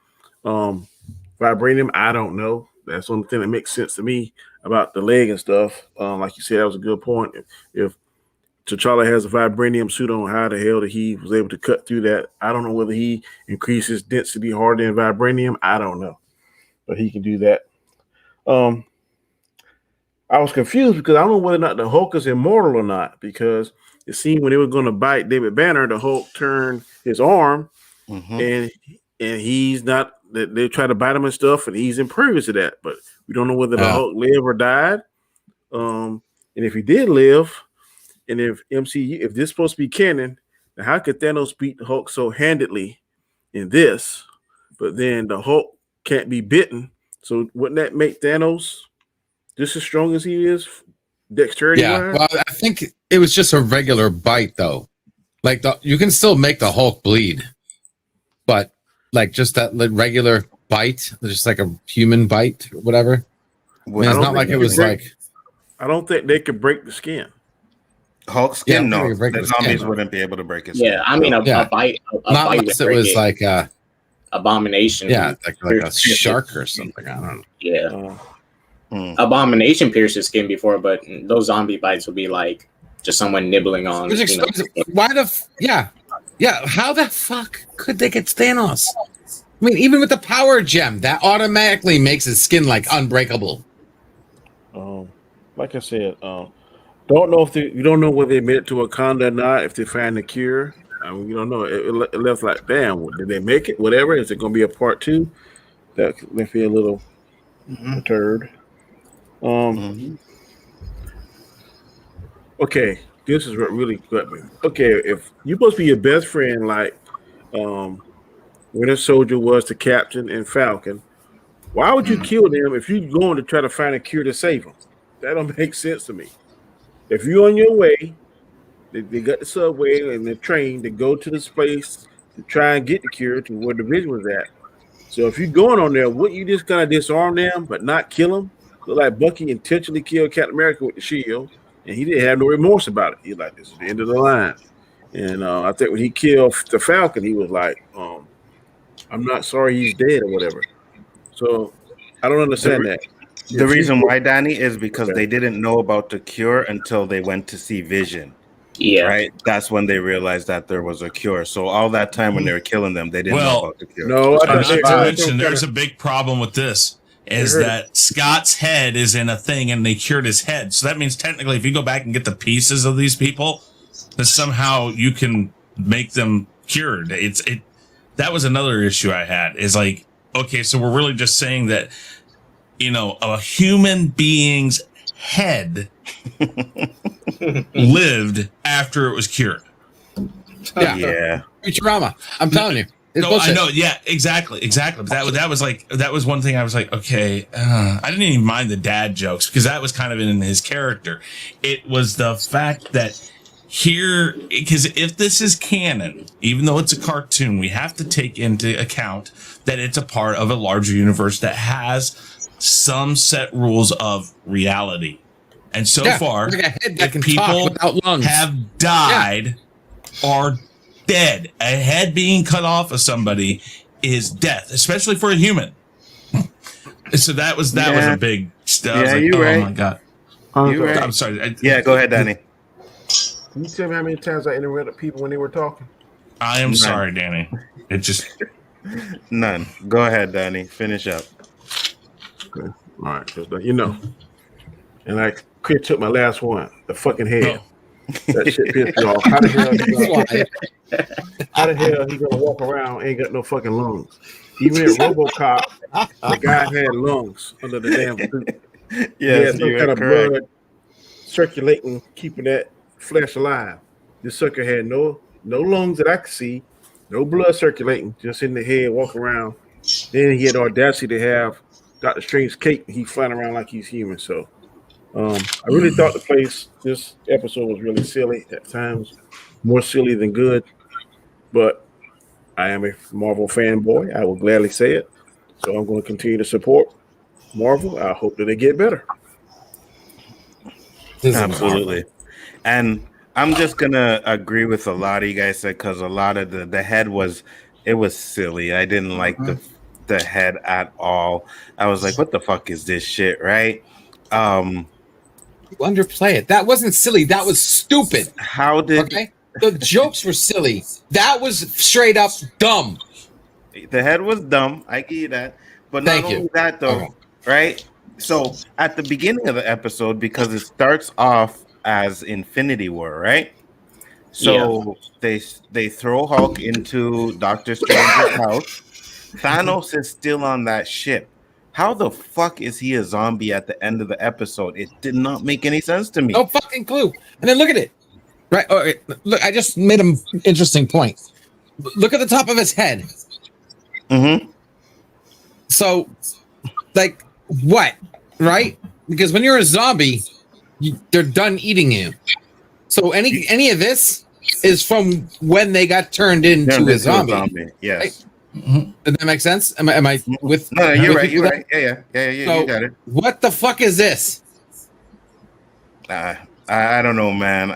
vibranium. I don't know. That's the only thing that makes sense to me about the leg and stuff. Like you said, that was a good point. If T'Challa has a vibranium suit on, how the hell did he was able to cut through that? I don't know whether he increases density harder than vibranium. I don't know. But he can do that. I was confused because I don't know whether or not the Hulk is immortal or not, because it seemed when they were going to bite David Banner, the Hulk turned his arm and he's not, they try to bite him and stuff, and he's impervious to that. But we don't know whether the Hulk lived or died. And if he did live, and if this is supposed to be canon, then how could Thanos beat the Hulk so handedly in this, but then the Hulk can't be bitten? So wouldn't that make Thanos just as strong as he is, dexterity? Yeah, well, I think it was just a regular bite, though. Like you can still make the Hulk bleed, but like just that regular bite, just like a human bite or whatever. I mean, it's not like it was like. I don't think they could break the skin. Hulk's skin, no. The zombies wouldn't be able to break his skin. Yeah, I mean a bite. Not unless it was like a abomination. Yeah, like a shark or something. I don't know. Yeah. Abomination pierced his skin before, but those zombie bites would be like just someone nibbling on. Why how the fuck could they get Thanos? I mean, even with the power gem, that automatically makes his skin like unbreakable. Like I said, don't know you don't know whether they made it to Wakanda or not. If they find the cure, I mean, you don't know. It left like, damn, did they make it? Whatever. Is it going to be a part 2? That left me a little perturbed. Okay, this is what really got me. Okay, if you're supposed to be your best friend, like Winter Soldier was to Captain and Falcon, why would you kill them if you're going to try to find a cure to save them? That don't make sense to me. If you're on your way, they got the subway and the train to go to this place to try and get the cure to where the vision was at. So if you're going on there, wouldn't you just kind of disarm them but not kill them? Look like Bucky intentionally killed Captain America with the shield, and he didn't have no remorse about it. He's like, this is the end of the line. And I think when he killed the Falcon, he was like, I'm not sorry he's dead or whatever. So I don't understand that. The reason why, Danny, is because they didn't know about the cure until they went to see Vision. Yeah. Right? That's when they realized that there was a cure. So all that time when they were killing them, they didn't know about the cure. No, not to mention, there's a big problem with this, is that Scott's head is in a thing and they cured his head. So that means technically if you go back and get the pieces of these people, that somehow you can make them cured. That was another issue I had, is like, okay, so we're really just saying that, you know, a human being's head lived after it was cured. Yeah. Futurama. I'm telling you. It's bullshit. I know. Yeah, exactly. But that was one thing I was like, okay, I didn't even mind the dad jokes because that was kind of in his character. It was the fact that here, because if this is canon, even though it's a cartoon, we have to take into account that it's a part of a larger universe that has some set rules of reality. And so far, like a head that can people talk without lungs have died or dead. A head being cut off of somebody is death, especially for a human. So that was a big stuff. Yeah, like, you're right. My God. You're right. I'm sorry. Go ahead, Danny. Can you tell me how many times I interrupted people when they were talking? I am sorry, Danny. It just... None. Go ahead, Danny. Finish up. Okay. All right. Because, you know, and like Chris took my last one, the fucking head. That shit pissed me off. How the hell he gonna walk around ain't got no fucking lungs? Even in RoboCop, the guy had lungs under the damn suit. Yes, he had some kind of correct. blood circulating, keeping that flesh alive. This sucker had no lungs that I could see, no blood circulating, just in the head, walk around. Then he had the audacity to have Dr. Strange's cape, and he flying around like he's human. So I really thought this episode was really silly at times, more silly than good. But I am a Marvel fanboy. I will gladly say it. So I'm going to continue to support Marvel. I hope that they get better. Absolutely. And I'm just gonna agree with a lot of you guys said, because a lot of the head was silly. I didn't like the head at all. I was like, what the fuck is this shit, right? You underplay it. That wasn't silly. That was stupid. How did the jokes were silly? That was straight up dumb. The head was dumb. I give you that. But not only that though, right? So at the beginning of the episode, because it starts off as Infinity War, right? So they throw Hulk into Doctor Strange's house. Thanos is still on that ship. How the fuck is he a zombie at the end of the episode? It did not make any sense to me. No fucking clue. And then look at it. Right. Look, I just made an interesting point. Look at the top of his head. Mm-hmm. So, like, what? Right? Because when you're a zombie, they're done eating you. So any of this is from when they got turned into a zombie. Yes. Right? Mm-hmm. Does that make sense? Am I with? No, you're right. You're right. Yeah. So, you got it. What the fuck is this? I don't know, man.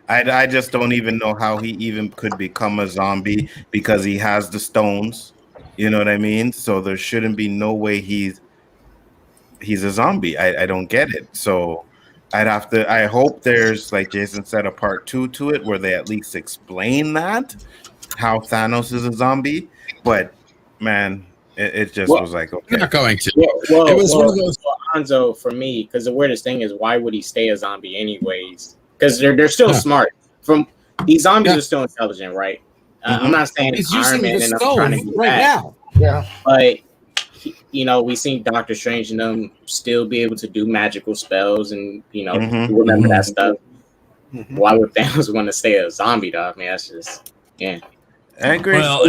I just don't even know how he even could become a zombie, because he has the stones. You know what I mean? So there shouldn't be no way he's a zombie. I don't get it. So I hope there's, like Jason said, a part 2 to it where they at least explain that, how Thanos is a zombie. But man, it just was like, okay. You're not going to. Well, it was one of those. Hanzo, for me, because the weirdest thing is, why would he stay a zombie anyways? Because they're still smart. From these zombies are still intelligent, right? I'm not saying he's it's using Iron Man the and I'm stone trying to get right back. now. Yeah, but we seen Doctor Strange and them still be able to do magical spells, and remember that stuff. Why would Thanos want to stay a zombie, though? I mean, that's just I agree. Well,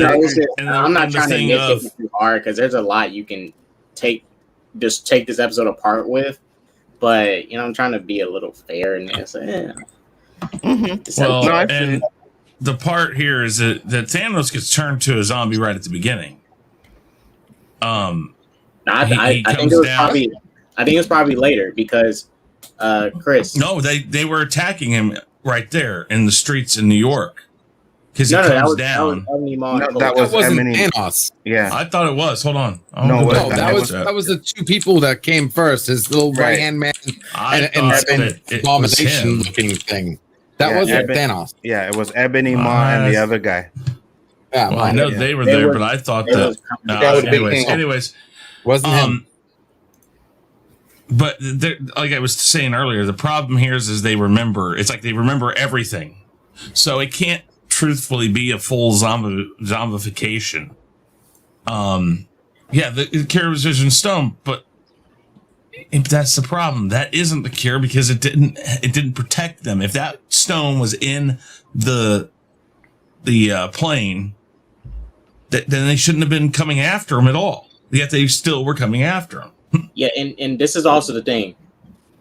I'm not trying to nitpick it too hard, because there's a lot you can take this episode apart with. but I'm trying to be a little fair in this. Well, No, I and see. the part here is that Thanos gets turned to a zombie right at the beginning. I He think comes it was down. probably later because Chris. No, they were attacking him right there in the streets in New York because he No, comes that down. was Ebony Maw and No, Chloe. that That was wasn't Ebony. Thanos. Yeah. I thought it was. Hold on. No, No, that that was the two people that came first. His little Right. right hand man I and thought some that it was abomination him. looking thing. That Yeah, wasn't Ebony- Thanos. Yeah, it was Ebony Maw and the other guy. Yeah, Well, I mine. know Yeah. they were They there, were- but I thought they that. was- That would be King. anyways, Wasn't him. but like I was saying earlier, the problem here is they remember. It's like they remember everything, so it can't truthfully be a full zombification. Yeah, the cure was Vision Stone, but if that's the problem. That isn't the cure because it didn't protect them. If that stone was in the plane, then they shouldn't have been coming after him at all. Yet they still were coming after him. Yeah, and this is also the thing.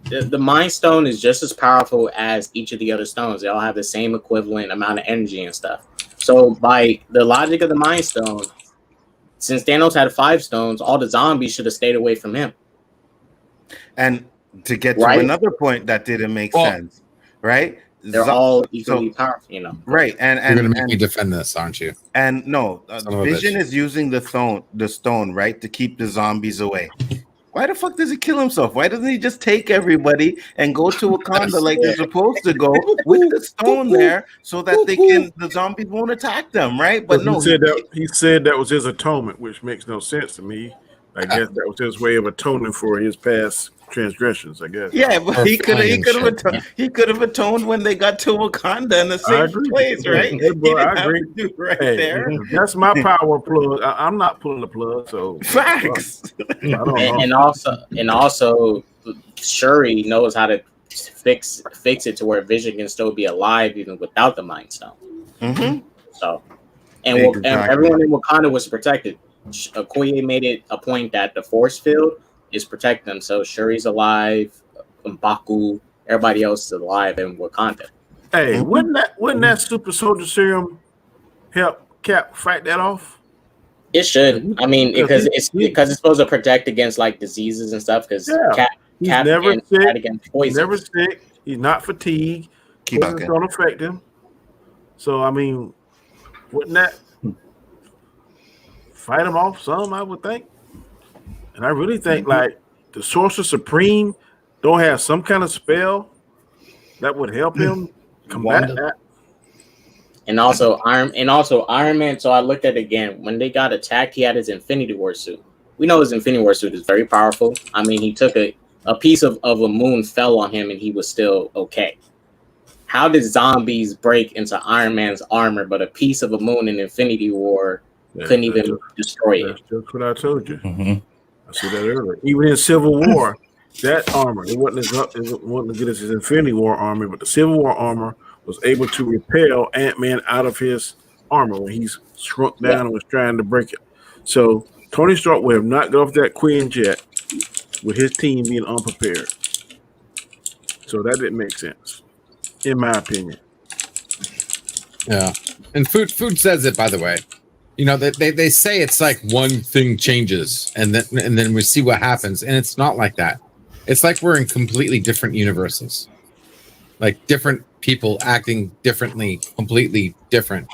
The Mind Stone is just as powerful as each of the other stones. They all have the same equivalent amount of energy and stuff. So by the logic of the Mind Stone, since Thanos had 5 stones, all the zombies should have stayed away from him. And to get Right. to another point that didn't make sense, right? They're all equally powerful, Right, You're gonna make me defend this, aren't you? and no, Son of a Vision bitch. is using the stone, right, to keep the zombies away. Why the fuck does he kill himself? Why doesn't he just take everybody and go to Wakanda like they're supposed to go with the stone there so that the zombies won't attack them, right? But no, he said that was his atonement, which makes no sense to me. I guess that was his way of atoning for his past transgressions, I guess. yeah, but he could Fine, have atoned when they got to Wakanda in the same agree. place, right? Hey, bro, He didn't I have agree. to do it right Hey, there. that's my power plug. I'm not pulling the plug, so Facts. I don't know. and also Shuri knows how to fix it to where Vision can still be alive even without the Mind Stone. Mm-hmm. So, and Exactly. everyone in Wakanda was protected. Okoye made it a point that the force field is protecting them. So Shuri's alive, M'Baku, everybody else is alive in Wakanda. Hey, wouldn't that super soldier serum help Cap fight that off? It should. I mean, because it's supposed to protect against like diseases and stuff. Because Yeah. He's Cap never can fight sick. against He's poison. never sick. He's not fatigued. Keep Poison's don't affect him. So I mean, wouldn't that fight him off some? I would think. And I really think like the Sorcerer Supreme don't have some kind of spell that would help him combat Wanda. that. And also Iron Man. So I looked at it again. When they got attacked, he had his Infinity War suit. We know his Infinity War suit is very powerful. I mean, he took a piece of a moon fell on him and he was still okay. How did zombies break into Iron Man's armor, but a piece of a moon in Infinity War couldn't even destroy it? That's just what I told you. Mm-hmm. I said that earlier. Even in Civil War, that armor, it wasn't as good as his Infinity War armor, but the Civil War armor was able to repel Ant-Man out of his armor when he's shrunk down and was trying to break it. So Tony Stark would have not got off that Quinjet with his team being unprepared. So that didn't make sense, in my opinion. Yeah, and food says it, by the way. You know, they say it's like one thing changes and then we see what happens, and it's not like that. It's like we're in completely different universes, like different people acting differently, completely different.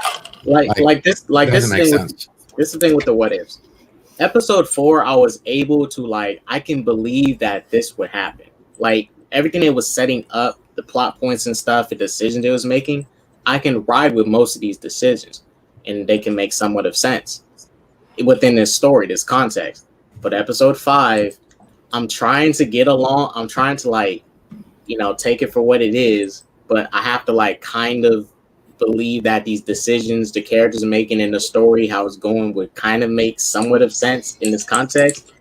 This Doesn't make sense. This is the thing with the what ifs. Episode 4, I was able to I can believe that this would happen. Like everything it was setting up, the plot points and stuff, the decisions it was making, I can ride with most of these decisions, and they can make somewhat of sense within this story, this context. But episode 5, I'm trying to get along. I'm trying to take it for what it is, but I have to kind of believe that these decisions the characters are making in the story, how it's going, would kind of make somewhat of sense in this context.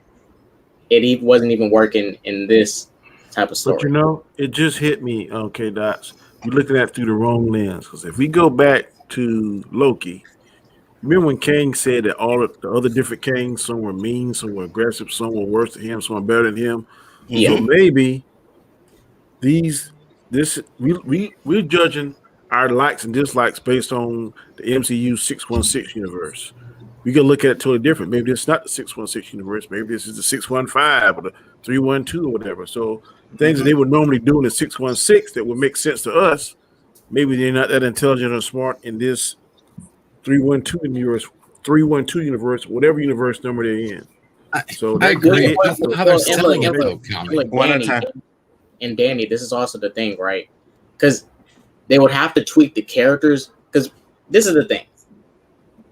It wasn't even working in this type of story. But it just hit me, okay, Dots. You're looking at it through the wrong lens. Because if we go back to Loki, remember when Kang said that all of the other different Kangs, some were mean, some were aggressive, some were worse than him, some were better than him. Yeah. So maybe we're judging our likes and dislikes based on the MCU 616 universe. We can look at it totally different. Maybe it's not the 616 universe. Maybe this is the 615 or the 312 or whatever. So things that they would normally do in the 616 that would make sense to us, maybe they're not that intelligent or smart in this 312 universe, whatever universe number they're in. So I agree. it. That's how they're selling it, look, though, Tommy. Look, One at a Danny, time. and Danny, this is also the thing, right? Because they would have to tweak the characters. Because this is the thing.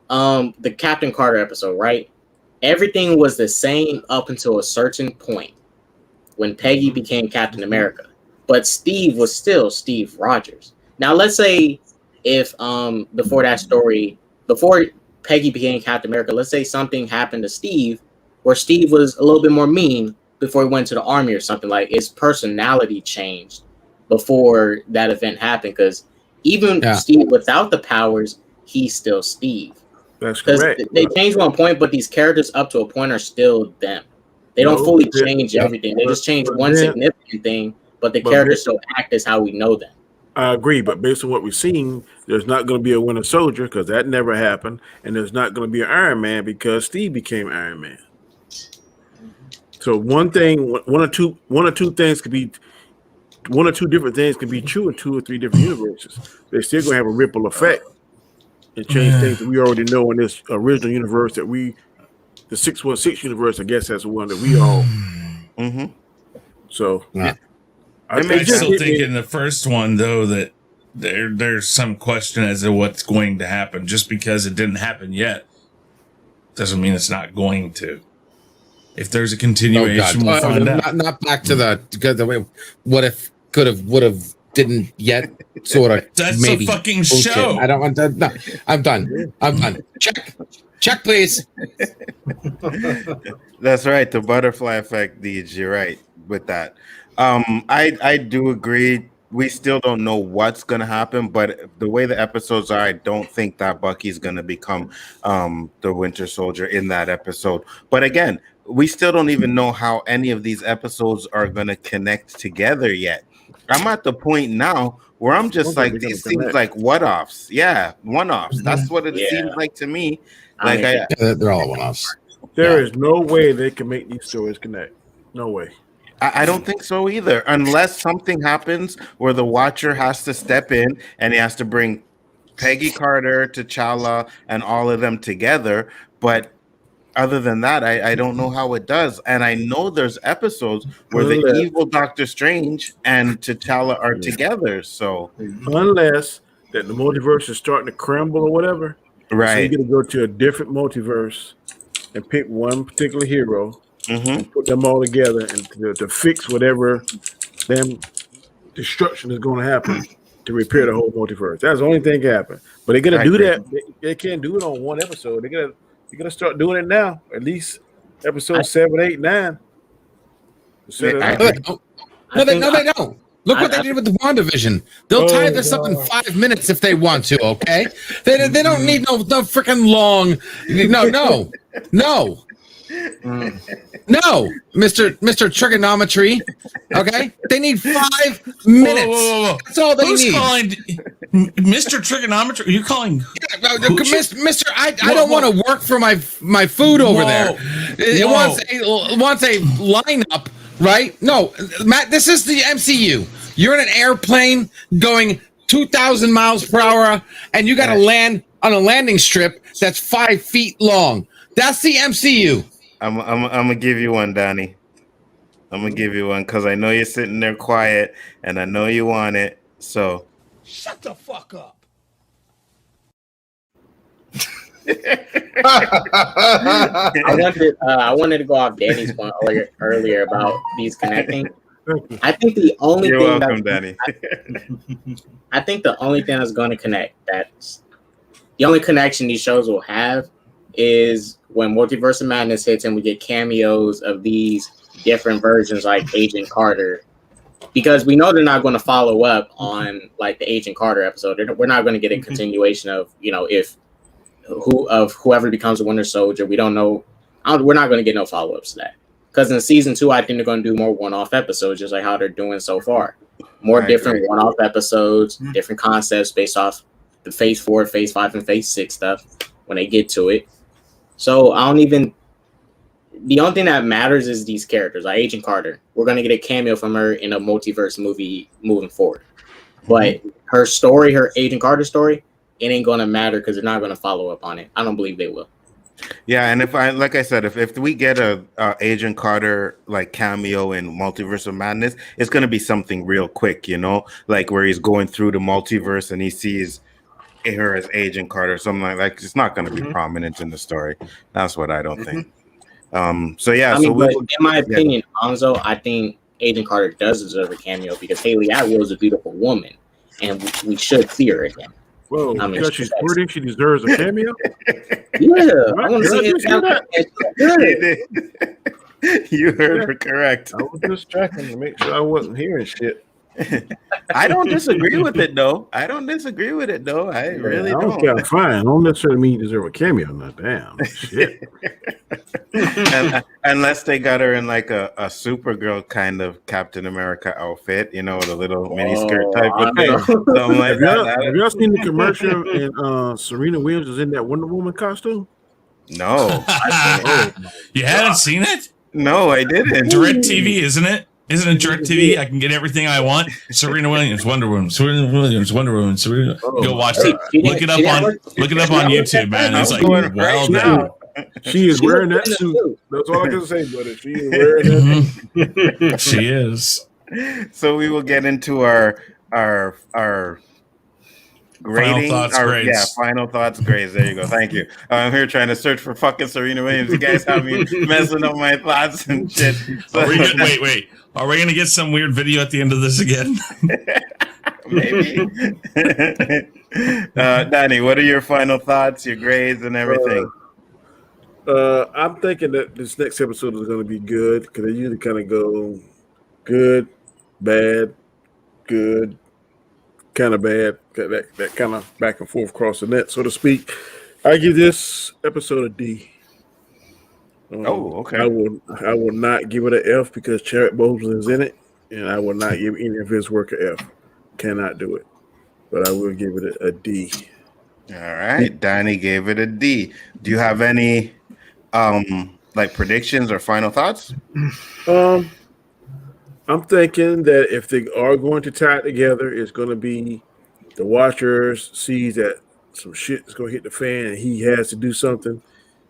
The Captain Carter episode, right? Everything was the same up until a certain point when Peggy became Captain America, but Steve was still Steve Rogers. Now, let's say if before that story, before Peggy became Captain America, let's say something happened to Steve, where Steve was a little bit more mean before he went to the army or something, like his personality changed before that event happened. Because even Steve without the powers, he's still Steve. That's correct. They changed one point, but these characters up to a point are still them. They don't fully change everything. They just change one significant thing, but the characters still act as how we know them. I agree, but based on what we've seen, there's not going to be a Winter Soldier because that never happened, and there's not going to be an Iron Man because Steve became Iron Man. So one or two things could be, one or two different things can be true in 2 or 3 different universes. They're still going to have a ripple effect and change things that we already know in this original universe that the 616 universe. I guess that's the one that we all. Mm-hmm. So I still think in the first one though that there's some question as to what's going to happen. Just because it didn't happen yet doesn't mean it's not going to. If there's a continuation, we'll find out. Not back to the way. What if, could have, would have, didn't yet. Sort of. That's maybe a fucking bullshit. show. I don't want to. No, I'm done. Check, please. That's right. The butterfly effect, Deej. You're right with that. I do agree. We still don't know what's going to happen, but the way the episodes are, I don't think that Bucky's going to become the Winter Soldier in that episode. But again, we still don't even know how any of these episodes are going to connect together yet. I'm at the point now where I'm just like, these seems like one-offs. Yeah, one-offs. That's what it seems like to me. Like they're all one-offs. There is no way they can make these stories connect. No way. I don't think so either, unless something happens where the Watcher has to step in and he has to bring Peggy Carter, T'Challa, and all of them together. But other than that, I don't know how it does. And I know there's episodes where the evil Doctor Strange and T'Challa are together. So unless that the multiverse is starting to crumble or whatever, right? So you're gonna go to a different multiverse and pick one particular hero. And put them all together and to fix whatever them destruction is going to happen to repair the whole multiverse. That's the only thing can happen. But they're gonna do that. They can't do it on one episode. They're gonna start doing it now. At least episode 7, 8, 9. No, they don't. Look what they did with the WandaVision. They'll tie this up in 5 minutes if they want to. Okay, they don't need no freaking long. No, Mr. Trigonometry. Okay, they need 5 minutes. Whoa. That's all they Who's need. calling Mr. Trigonometry? Are you calling? Mr. I don't want to work for my food over there. It wants a lineup, right? No, Matt. This is the MCU. You're in an airplane going 2,000 miles per hour, and you got to land on a landing strip that's 5 feet long. That's the MCU. I'm gonna give you one, Donnie. I'm gonna give you one because I know you're sitting there quiet and I know you want it. So shut the fuck up. I wanted to go off Danny's point earlier about these connecting. I think the only Danny. I think the only thing that's going to connect, that's the only connection these shows will have, is when Multiverse of Madness hits and we get cameos of these different versions like Agent Carter, because we know they're not going to follow up on like the Agent Carter episode. We're not going to get a continuation of, whoever becomes a Winter Soldier. We don't know. We're not going to get no follow-ups to that, because in season 2, I think they're going to do more one-off episodes, just like how they're doing so far. more I different agree. one-off episodes, different concepts based off the Phase 4, Phase 5, and Phase 6 stuff when they get to it. So I don't even. The only thing that matters is these characters, like Agent Carter. We're gonna get a cameo from her in a multiverse movie moving forward. But her story, her Agent Carter story, it ain't gonna matter because they're not gonna follow up on it. I don't believe they will. Yeah, and like I said, if we get a Agent Carter like cameo in Multiverse of Madness, it's gonna be something real quick, you know, like where he's going through the multiverse and he sees her as Agent Carter, something like it's not gonna be prominent in the story. That's what I don't think. So yeah, I mean, but in my opinion, Hanzo, I think Agent Carter does deserve a cameo because Haley Atwell is a beautiful woman, and we should see her again. Whoa, I mean, because she's pretty, she deserves a cameo. Yeah, I want to see it. You heard her correct. I was just checking to make sure I wasn't hearing shit. I don't disagree with it though. I really don't. Okay, fine. I don't necessarily mean you deserve a cameo. Not damn shit. Unless they got her in like a Supergirl kind of Captain America outfit, you know, with a little mini skirt type of thing. Something like that. Have y'all seen the commercial and Serena Williams is in that Wonder Woman costume? No. You haven't seen it? No, I didn't. DirecTV, isn't it? Isn't it DirecTV? I can get everything I want. Serena Williams, Wonder Woman. Serena Williams, Wonder Woman. Serena. Go watch it. Look it up on YouTube, man. It's like well done. She is wearing that suit. That's all I can say, buddy. She is wearing that. She is. So we will get into our grading. Final thoughts grades. There you go. Thank you. I'm here trying to search for fucking Serena Williams. You guys have me messing up my thoughts and shit. So, wait. Are we gonna get some weird video at the end of this again? Maybe. Danny, what are your final thoughts, your grades, and everything? I'm thinking that this next episode is going to be good because they usually kind of go good, bad, good, kind of bad, that kind of back and forth across the net, so to speak. I give this episode a D. Okay. I will not give it an F because Chadwick Boseman is in it, and I will not give any of his work an F. Cannot do it, but I will give it a D. All right, Danny gave it a D. Do you have any like predictions or final thoughts? I'm thinking that if they are going to tie it together, it's going to be the Watcher sees that some shit is going to hit the fan and he has to do something.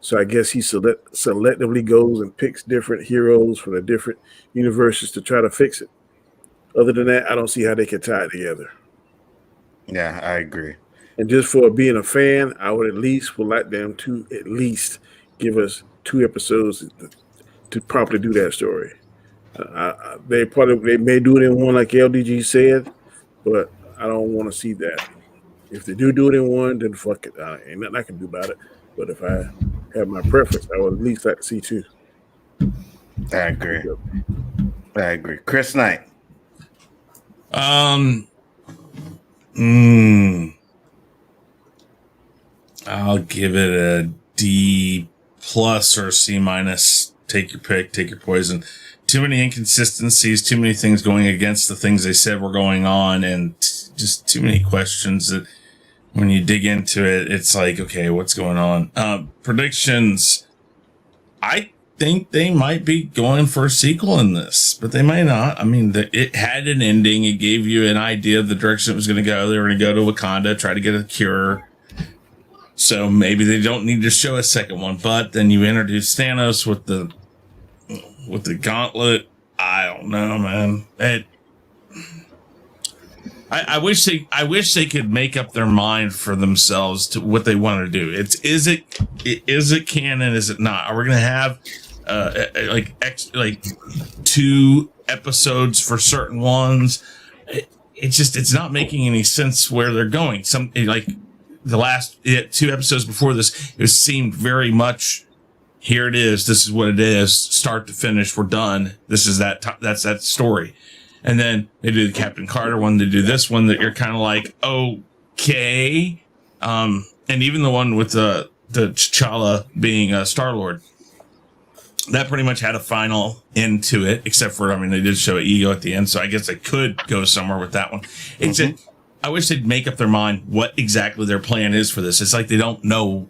So I guess he selectively goes and picks different heroes from the different universes to try to fix it. Other than that, I don't see how they can tie it together. Yeah, I agree. And just for being a fan, I would like them to at least give us 2 episodes to properly do that story. They may do it in one like LDG said, but I don't want to see that. If they do it in one, then fuck it. Ain't nothing I can do about it. But if I have my preference, I would at least like to see 2. I agree. Chris Knight. I'll give it a D+ or C-. Take your pick, take your poison. Too many inconsistencies, too many things going against the things they said were going on, and just too many questions that when you dig into it, it's like, okay, what's going on? Predictions. I think they might be going for a sequel in this, but they might not. I mean, it had an ending. It gave you an idea of the direction it was going to go. They were going to go to Wakanda, try to get a cure. So maybe they don't need to show a second one, but then you introduce Thanos with the gauntlet. I don't know, man. I wish they could make up their mind for themselves to what they want to do. Is it canon? Is it not? Are we going to have like 2 episodes for certain ones? It's not making any sense where they're going. Like the last 2 episodes before this, it seemed very much, here it is. This is what it is. Start to finish. We're done. This is that's that story. And then they do the Captain Carter one. They do this one that you're kind of like, okay. And even the one with the T'Challa being Star-Lord. that pretty much had a final end to it, except for, I mean, they did show Ego at the end, so I guess they could go somewhere with that one. It's I wish they'd make up their mind what exactly their plan is for this. It's like they don't know.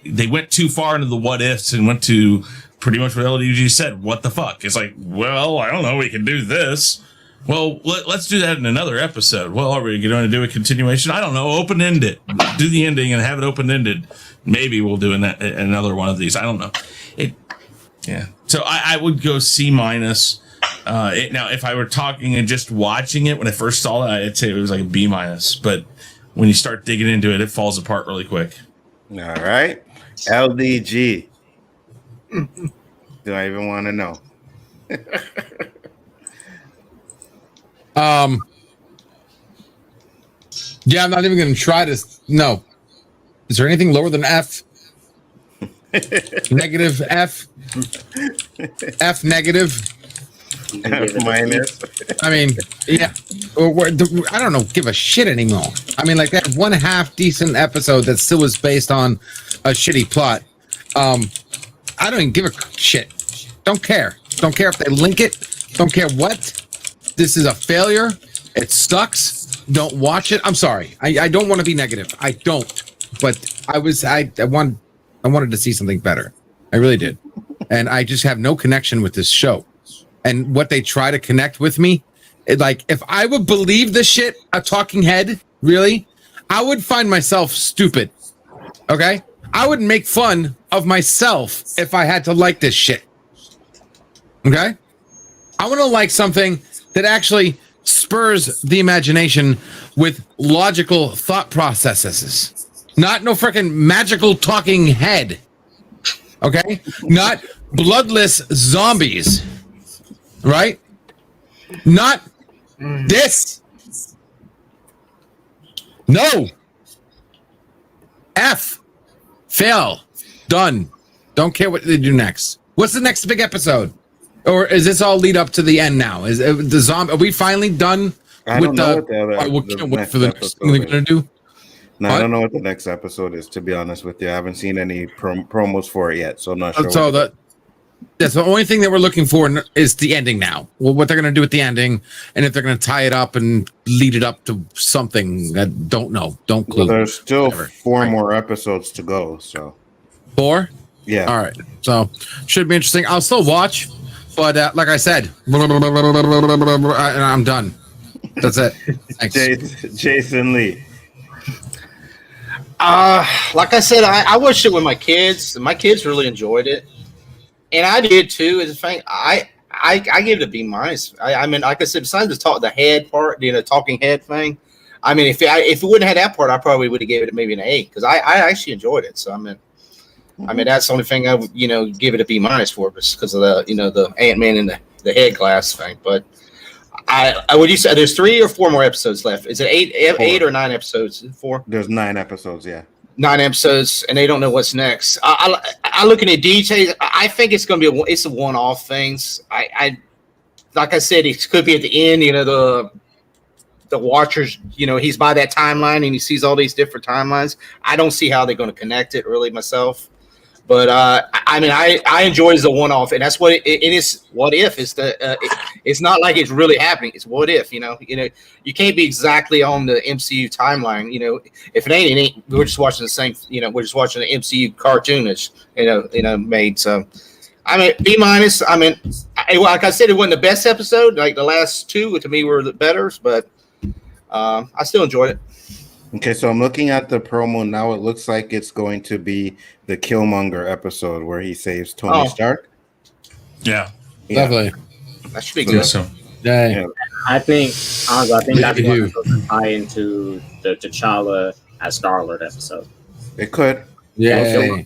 They went too far into the what ifs and went to pretty much what LDG said. What the fuck? It's like, well, I don't know. We can do this. Well, let's do that in another episode. Well, are we going to do a continuation? I don't know. Open end it. Do the ending and have it open ended. Maybe we'll do another one of these. I don't know. Yeah. So I would go C-. Now, if I were talking and just watching it when I first saw it, I'd say it was like a B-. But when you start digging into it, it falls apart really quick. All right. LDG. Do I even want to know? Yeah, I'm not even going to try to. No. Is there anything lower than F? Negative F? F negative? F minus. I mean, yeah. I don't know. Give a shit anymore. I mean, like that one half decent episode that still was based on a shitty plot. I don't even give a shit. Don't care. Don't care if they link it. Don't care what. This is a failure. It sucks. Don't watch it. I'm sorry. I don't want to be negative. I don't. But I wanted to see something better. I really did. And I just have no connection with this show. And what they try to connect with me, like if I would believe this shit, a talking head, really, I would find myself stupid. Okay? I would make fun of myself if I had to like this shit. Okay? I want to like something that actually spurs the imagination with logical thought processes. Not no freaking magical talking head. Okay? Not bloodless zombies. Right? Not this. No. F. Fail. Done. Don't care what they do next. What's the next big episode? Or is this all lead up to the end now? Is the zombie? Are we finally done with the? We can't wait for the next thing they're gonna do. No, I don't know what the next episode is. To be honest with you, I haven't seen any promos for it yet, so I'm not sure. So that's the only thing that we're looking for is the ending now. Well, what they're gonna do with the ending, and if they're gonna tie it up and lead it up to something, I don't know. Don't clue. Well, there's still 4 more episodes to go. So 4? Yeah. All right. So should be interesting. I'll still watch. But like I said, I'm done. That's it. Thanks. Jason Lee. Like I said, I watched it with my kids. My kids really enjoyed it, and I did too. As a thing, I give it a B-. I mean, like I said, besides the head part, the talking head thing. I mean, if it wouldn't have that part, I probably would have gave it maybe an A because I actually enjoyed it. So I mean, that's the only thing I would, give it a B- for because of the, the Ant-Man and the head glass thing. But I would you say there's 3 or 4 more episodes left? Is it 8 or 9 episodes? 4? There's 9 episodes. Yeah. 9 episodes, and they don't know what's next. I looking at DJs. I think it's going to be it's a one-off things. I like I said, it could be at the end. The watchers, he's by that timeline and he sees all these different timelines. I don't see how they're going to connect it really myself. But I mean, I enjoy it as a one-off, and that's what it is. What if it's not like it's really happening? It's what if, you can't be exactly on the MCU timeline. If it ain't, we're just watching the same. We're just watching the MCU cartoon that's made. So, I mean, B-. I mean, like I said, it wasn't the best episode. Like the last 2 to me were the better, but I still enjoyed it. Okay, so I'm looking at the promo now. It looks like it's going to be the Killmonger episode where he saves Tony Stark. Yeah. Lovely. That should be good. So, yeah. I think that's going to tie into the T'Challa as Star-Lord episode. It could. Yeah. It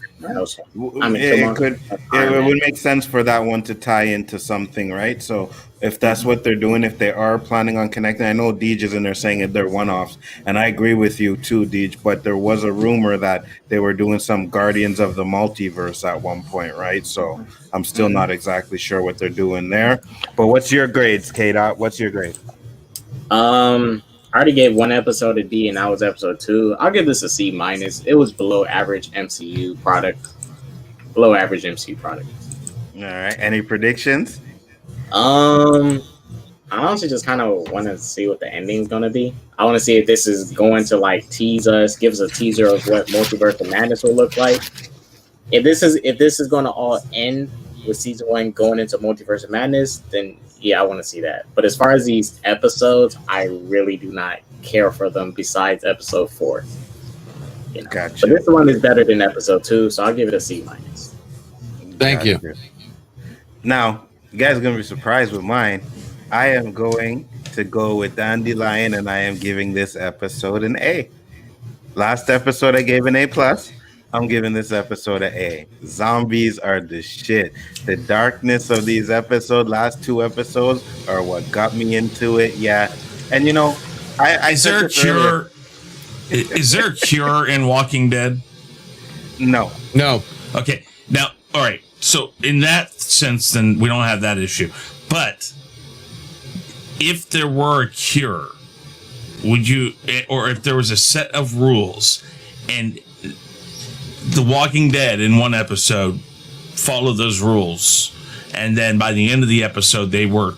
could. It would make sense for that one to tie into something, right? So if that's what they're doing, if they are planning on connecting, I know Deej is in there saying that they're one-offs, and I agree with you too, Deej. But there was a rumor that they were doing some Guardians of the Multiverse at one point, right? So I'm still not exactly sure what they're doing there. But what's your grades, K-Dot? What's your grade? I already gave 1 episode a D, and that was episode 2. I'll give this a C-. It was below average MCU product. All right. Any predictions? I honestly just kind of want to see what the ending's gonna be. I want to see if this is going to like tease us, give us a teaser of what Multiverse of Madness will look like. If this is going to all end with season 1 going into Multiverse of Madness, then yeah, I want to see that. But as far as these episodes, I really do not care for them. Besides episode 4, you know. Gotcha. But this one is better than episode 2, so I'll give it a C-. Thank you. Now, you guys are gonna be surprised with mine. I am going to go with Dandelion, and I am giving this episode an A. Last episode I gave an A plus. I'm giving this episode an A. Zombies are the shit. The darkness of these episodes, last 2 episodes, are what got me into it. Yeah, and you know, Is there a cure? Is there a cure in Walking Dead? No. Okay. Now, all right. So in that sense, then we don't have that issue. But if there were a cure, would you, or if there was a set of rules, and The Walking Dead in one episode followed those rules, and then by the end of the episode they were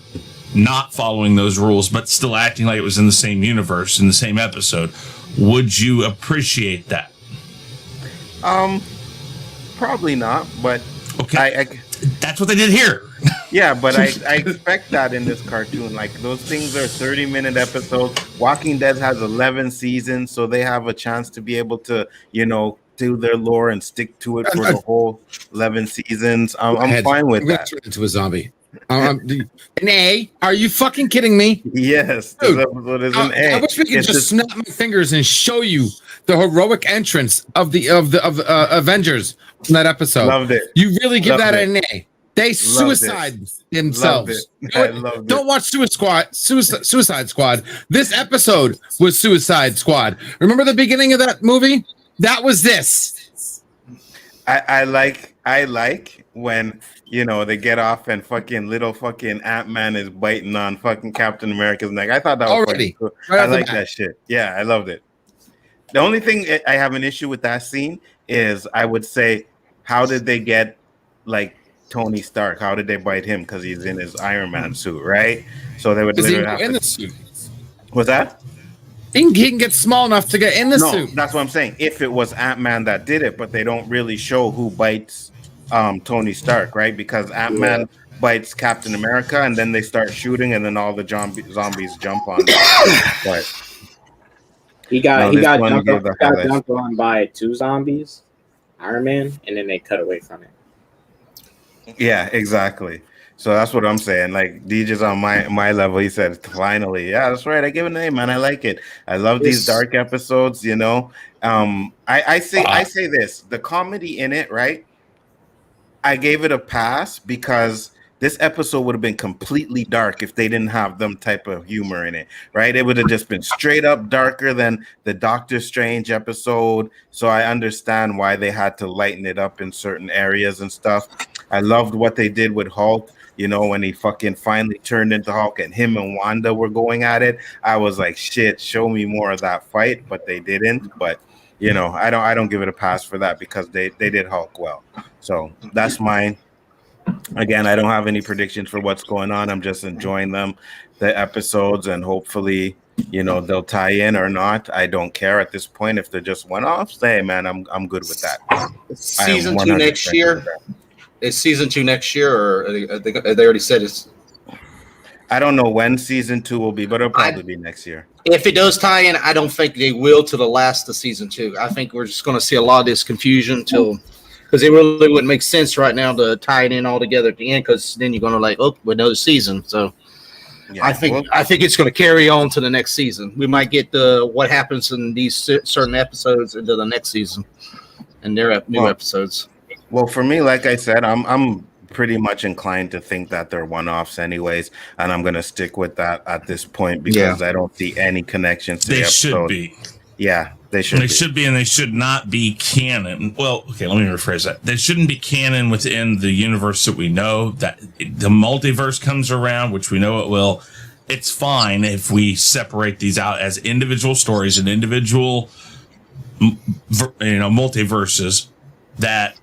not following those rules, but still acting like it was in the same universe in the same episode, would you appreciate that? Probably not, but okay. That's what they did here. Yeah, but I expect that in this cartoon. Like, those things are 30-minute episodes. Walking Dead has 11 seasons, so they have a chance to be able to, you know, do their lore and stick to it for the whole 11 seasons. I'm fine with that. Turn into a zombie. An A? Are you fucking kidding me? Yes, this episode is an A. I wish we could just snap my fingers and show you the heroic entrance of the Avengers in that episode. Loved it. You really give Loved that it. an A. They suicide themselves. Don't watch Suicide Squad. This episode was Suicide Squad. Remember the beginning of that movie? That was this. I like when, you know, they get off and fucking little fucking Ant-Man is biting on fucking Captain America's neck. I thought that was already cool. Right I like that shit. Yeah, I loved it. The only thing I have an issue with that scene is, I would say, how did they get like Tony Stark? How did they bite him? Because he's in his Iron Man suit, right? So they would literally have in to... the suit. What's that? He can get small enough to get in the suit. That's what I'm saying. If it was Ant-Man that did it, but they don't really show who bites Tony Stark, right? Because Ant-Man bites Captain America, and then they start shooting, and then all the zombies jump on them. But he got jumped on by 2 zombies, Iron Man, and then they cut away from it. Yeah, exactly. So that's what I'm saying. Like, DJ's on my level. He said, finally. Yeah, that's right. I give it a name, man. I like it. I love these dark episodes, you know. I say this. The comedy in it, right? I gave it a pass because this episode would have been completely dark if they didn't have them type of humor in it, right? It would have just been straight up darker than the Doctor Strange episode. So I understand why they had to lighten it up in certain areas and stuff. I loved what they did with Hulk. You know, when he fucking finally turned into Hulk and him and Wanda were going at it, I was like, shit, show me more of that fight, but they didn't. But, you know, I don't give it a pass for that because they did Hulk well. So that's mine. Again, I don't have any predictions for what's going on. I'm just enjoying them, the episodes, and hopefully, you know, they'll tie in or not. I don't care at this point. If they're just one-offs, hey, man, I'm good with that. Season 2 next year. Is season 2 next year, or they already said it's? I don't know when season 2 will be, but it'll probably be next year. If it does tie in, I don't think they will to the last of season 2. I think we're just going to see a lot of this confusion because it really wouldn't make sense right now to tie it in all together at the end, because then you're going to like, oh, another season. So yeah, I think it's going to carry on to the next season. We might get what happens in these certain episodes into the next season and their new episodes. Well, for me, like I said, I'm pretty much inclined to think that they're one-offs anyways, and I'm going to stick with that at this point because I don't see any connections to the episode. Should be. Yeah, they should. They should be, and they should not be canon. Well, okay, let me rephrase that. They shouldn't be canon within the universe that we know. That the multiverse comes around, which we know it will. It's fine if we separate these out as individual stories and individual, multiverses that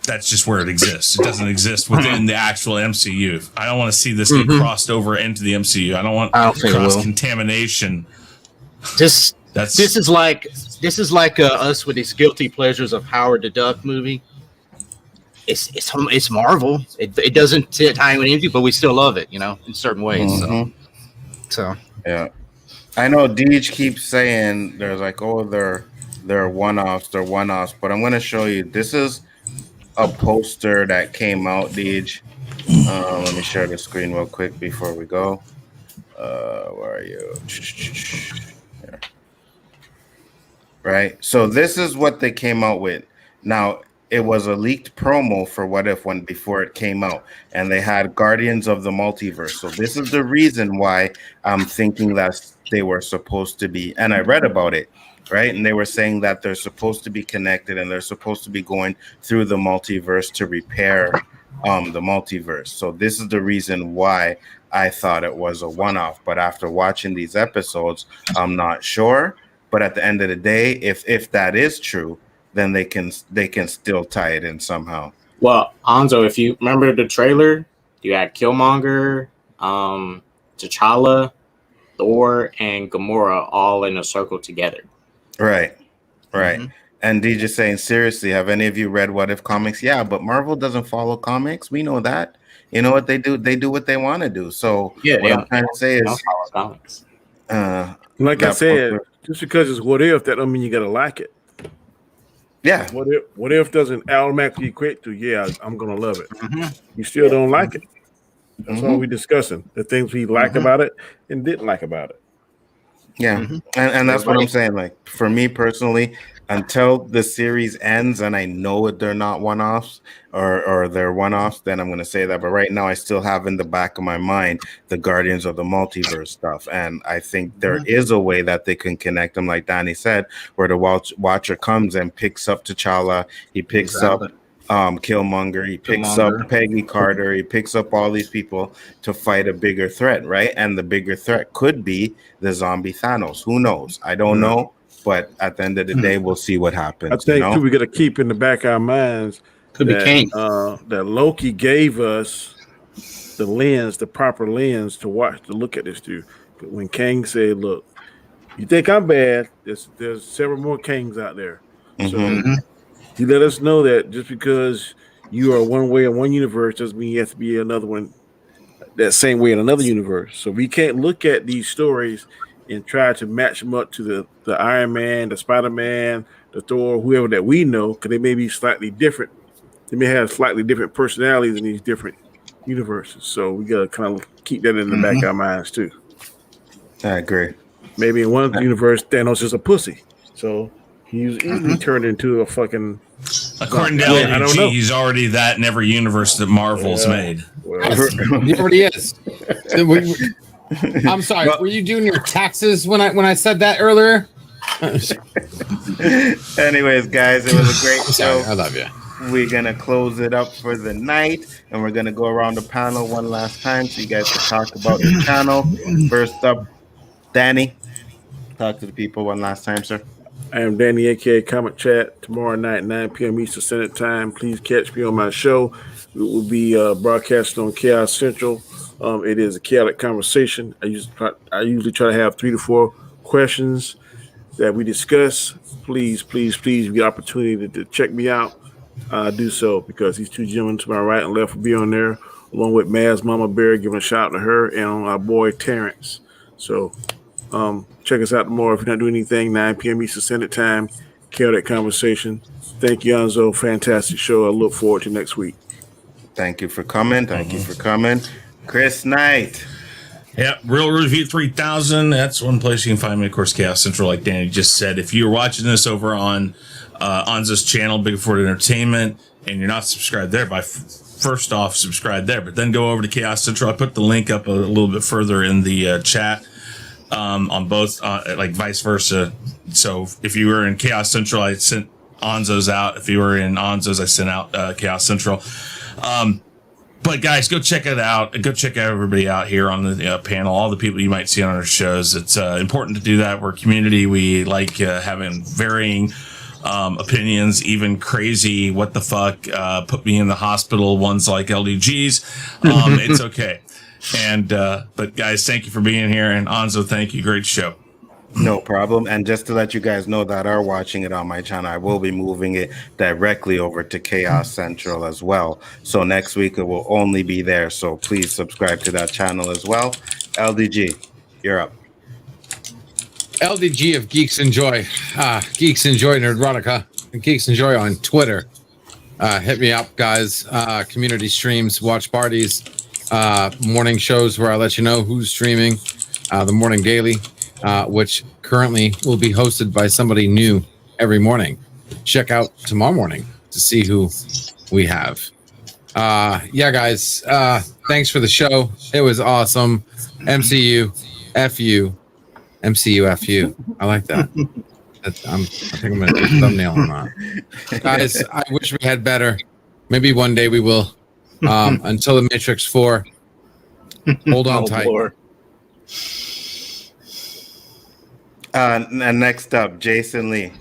that's just where it exists. It doesn't exist within the actual MCU. I don't want to see this get crossed over into the MCU. I don't want cross contamination. This is like us with these guilty pleasures of Howard the Duck movie. It's Marvel. It doesn't tie with anything, but we still love it, in certain ways. So yeah, I know Deej keeps saying there's like, oh, they're one-offs, but I'm gonna show you. This is a poster that came out, Deej. Let me share the screen real quick before we go. Where are you? Here. Right. So this is what they came out with. Now, it was a leaked promo for What If when before it came out, and they had Guardians of the Multiverse. So this is the reason why I'm thinking that they were supposed to be, and I read about it, right? And they were saying that they're supposed to be connected and they're supposed to be going through the multiverse to repair the multiverse. So this is the reason why I thought it was a one-off. But after watching these episodes, I'm not sure. But at the end of the day, if that is true, then they can still tie it in somehow. Well, Anzo, if you remember the trailer, you had Killmonger, T'Challa, Thor, and Gamora all in a circle together. Right. And DJ saying, seriously, have any of you read What If comics? Yeah, but Marvel doesn't follow comics. We know that. You know what they do? They do what they want to do. So what I'm trying to say is, comics. Like I said, just because it's What If, that don't mean you gotta like it. Yeah. What if doesn't automatically equate to I'm gonna love it. You still don't like it. That's all we're discussing. The things we liked about it and didn't like about it. Yeah. And that's what I'm saying. Like, for me personally, until the series ends and I know they're not one-offs or they're one-offs, then I'm going to say that. But right now I still have in the back of my mind the Guardians of the Multiverse stuff. And I think there is a way that they can connect them, like Danny said, where the Watcher comes and picks up T'Challa. He picks up Killmonger. He picks up Peggy Carter. He picks up all these people to fight a bigger threat, right? And the bigger threat could be the zombie Thanos. Who knows? I don't know. But at the end of the day, we'll see what happens. I think too, we got to keep in the back of our minds that Loki gave us the proper lens to look at this too. But when Kang said, "Look, you think I'm bad? There's several more Kangs out there." So he let us know that just because you are one way in one universe doesn't mean you have to be another one that same way in another universe. So we can't look at these stories and try to match them up to the Iron Man, the Spider-Man, the Thor, whoever that we know, because they may be slightly different. They may have slightly different personalities in these different universes. So we got to kind of keep that in the back of our minds too. I agree. Maybe in one universe, Thanos is a pussy. So he's easily turned into a fucking... According to LG, he's already that in every universe that Marvel's made. Well, He already is. I'm sorry. Were you doing your taxes when I said that earlier? Anyways, guys, it was a great show. I love you. We're gonna close it up for the night, and we're gonna go around the panel one last time so you guys can talk about the channel. First up, Danny, talk to the people one last time, sir. I am Danny, aka Comic Chat. Tomorrow night, 9 p.m. Eastern Standard Time. Please catch me on my show. It will be broadcast on Chaos Central. It is a chaotic conversation. I usually try to have 3 to 4 questions that we discuss. Please, if you get opportunity to check me out, do so, because these two gentlemen to my right and left will be on there, along with Maz Mama Bear, giving a shout out to her, and our boy Terrence. So check us out tomorrow if you're not doing anything, 9 p.m. Eastern Standard Time, chaotic conversation. Thank you, Anzo. Fantastic show. I look forward to next week. Thank you for coming. Chris Knight. Yeah, Real Review 3000. That's one place you can find me. Of course, Chaos Central, like Danny just said. If you're watching this over on Anza's channel, Big Ford Entertainment, and you're not subscribed there, first off, subscribe there. But then go over to Chaos Central. I put the link up a little bit further in the chat on both, like vice versa. So if you were in Chaos Central, I sent Anzo's out. If you were in Anzo's, I sent out Chaos Central. But guys, go check it out. Go check out everybody out here on the panel, all the people you might see on our shows. It's important to do that. We're a community. We like having varying opinions, even crazy, what the fuck, put me in the hospital ones like LDGs. It's okay. And, but guys, thank you for being here. And Anzo, thank you. Great show. No problem. And just to let you guys know that are watching it on my channel, I will be moving it directly over to Chaos Central as well. So next week it will only be there. So please subscribe to that channel as well. LDG, you're up. LDG of Geeks Enjoy. Geeks Enjoy Nerdrotica. And Geeks Enjoy on Twitter. Hit me up, guys. Community streams, watch parties, morning shows where I let you know who's streaming. The Morning Daily. Which currently will be hosted by somebody new every morning. Check out tomorrow morning to see who we have. Yeah, guys, thanks for the show. It was awesome. MCU, FU, MCU, FU. I like that. I think I'm going to put a thumbnail on that. Guys, I wish we had better. Maybe one day we will. Until the Matrix 4, hold on tight. Lord. And next up, Jason Lee.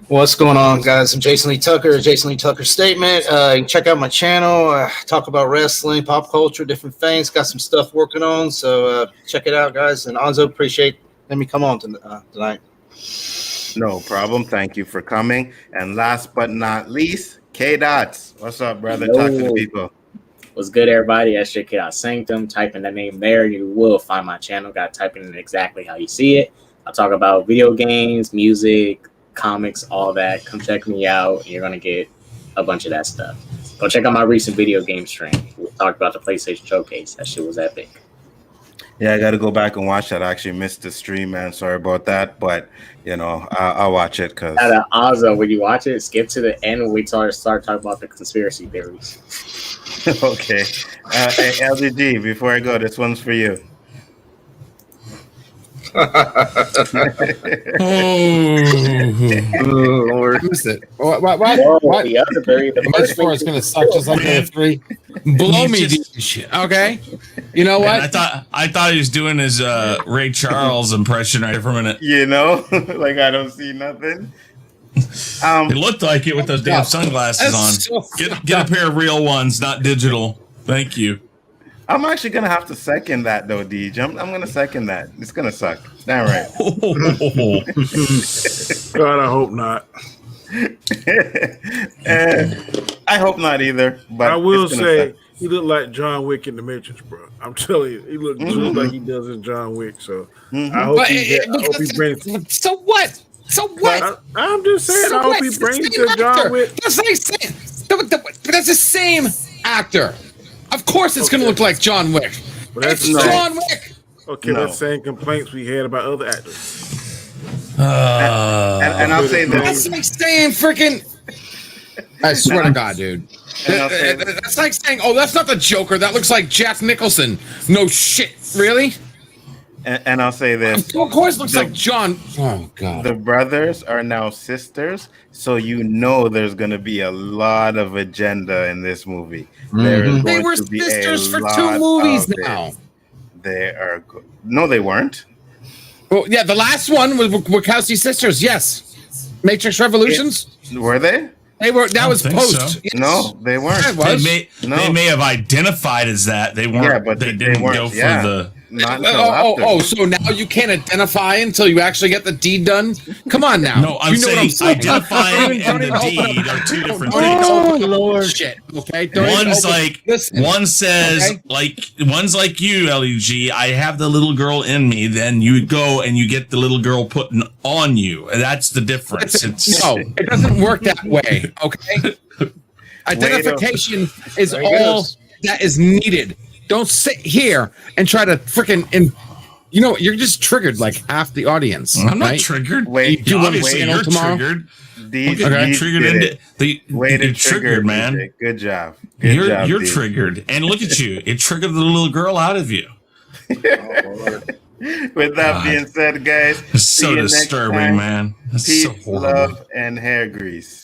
What's going on, guys? I'm Jason Lee Tucker, Jason Lee Tucker Statement. You can check out my channel. Talk about wrestling, pop culture, different things. Got some stuff working on, so check it out, guys. And Anzo, appreciate letting me come on tonight. No problem. Thank you for coming. And last but not least, K-Dots. What's up, brother? Talk to the people. What's good, everybody? That's your Chaos Sanctum. Type in the name there. You will find my channel. Got to type in it exactly how you see it. I talk about video games, music, comics, all that. Come check me out. You're going to get a bunch of that stuff. Go check out my recent video game stream. We talked about the PlayStation Showcase. That shit was epic. Yeah, I got to go back and watch that. I actually missed the stream, man. Sorry about that. But, you know, I'll watch it because... Also, when you watch it, skip to the end when we start talking about the conspiracy theories. Okay. Hey, LDG, before I go, this one's for you. Lord. I missed it. What? The other the first four is going to suck just like the other three. Blow me, shit. Okay. You know what? I thought he was doing his Ray Charles impression right for a minute. You know, like I don't see nothing. It looked like it with those damn sunglasses on. So get a pair of real ones, not digital. Thank you. I'm actually gonna have to second that though, Deej. I'm gonna second that. It's gonna suck. Damn right. God, I hope not. I hope not either. But I will it's gonna say suck. he looked like John Wick in the Matrix, bro. I'm telling you, he looked just like he does in John Wick. So I hope he brings. So what? So what? I'm just saying. I hope he brings to John Wick. That's like saying. That's the same actor. Of course, it's going to look like John Wick. But that's it's John Wick. Okay, that's the same complaints we had about other actors. And I'll say this. That's like saying freaking. I swear to God, dude. That's like saying, oh, that's not the Joker. That looks like Jack Nicholson. No shit. Really? And I'll say this. Of course, it looks like John. Oh God. The brothers are now sisters, so you know there's going to be a lot of agenda in this movie. Mm-hmm. They were sisters for 2 movies now. They are. No, they weren't. Well, yeah, the last one was Wachowski sisters. Yes, Matrix Revolutions. Were they? They were. That was post. So. Yes. No, they weren't. They may have identified as that. They weren't. Yeah, but they didn't go for the. Not until so now you can't identify until you actually get the deed done? Come on now. No, I'm saying identifying and the deed are 2 different things. Oh, Lord. Shit. Okay. One says, one's like you, LEG, I have the little girl in me. Then you go and you get the little girl put on you. That's the difference. No, it doesn't work that way. Okay. Identification is all that is needed. Don't sit here and try to freaking you're just triggered like half the audience. I'm not triggered. Wait, you obviously you're triggered. You're triggered, man. DJ. Good job. You're triggered. And look at you. It triggered the little girl out of you. With that being said, guys, it's so disturbing, man. That's peace, so horrible. love, and hair grease.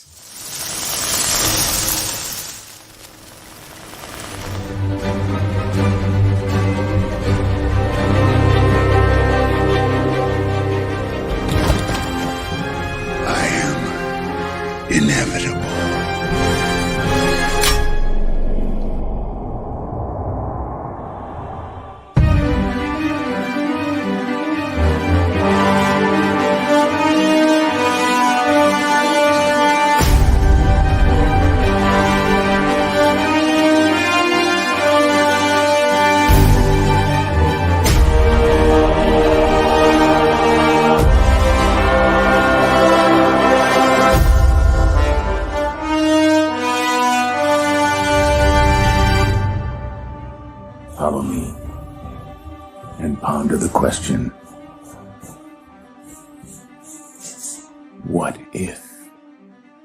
inevitable. Follow me and ponder the question, what if?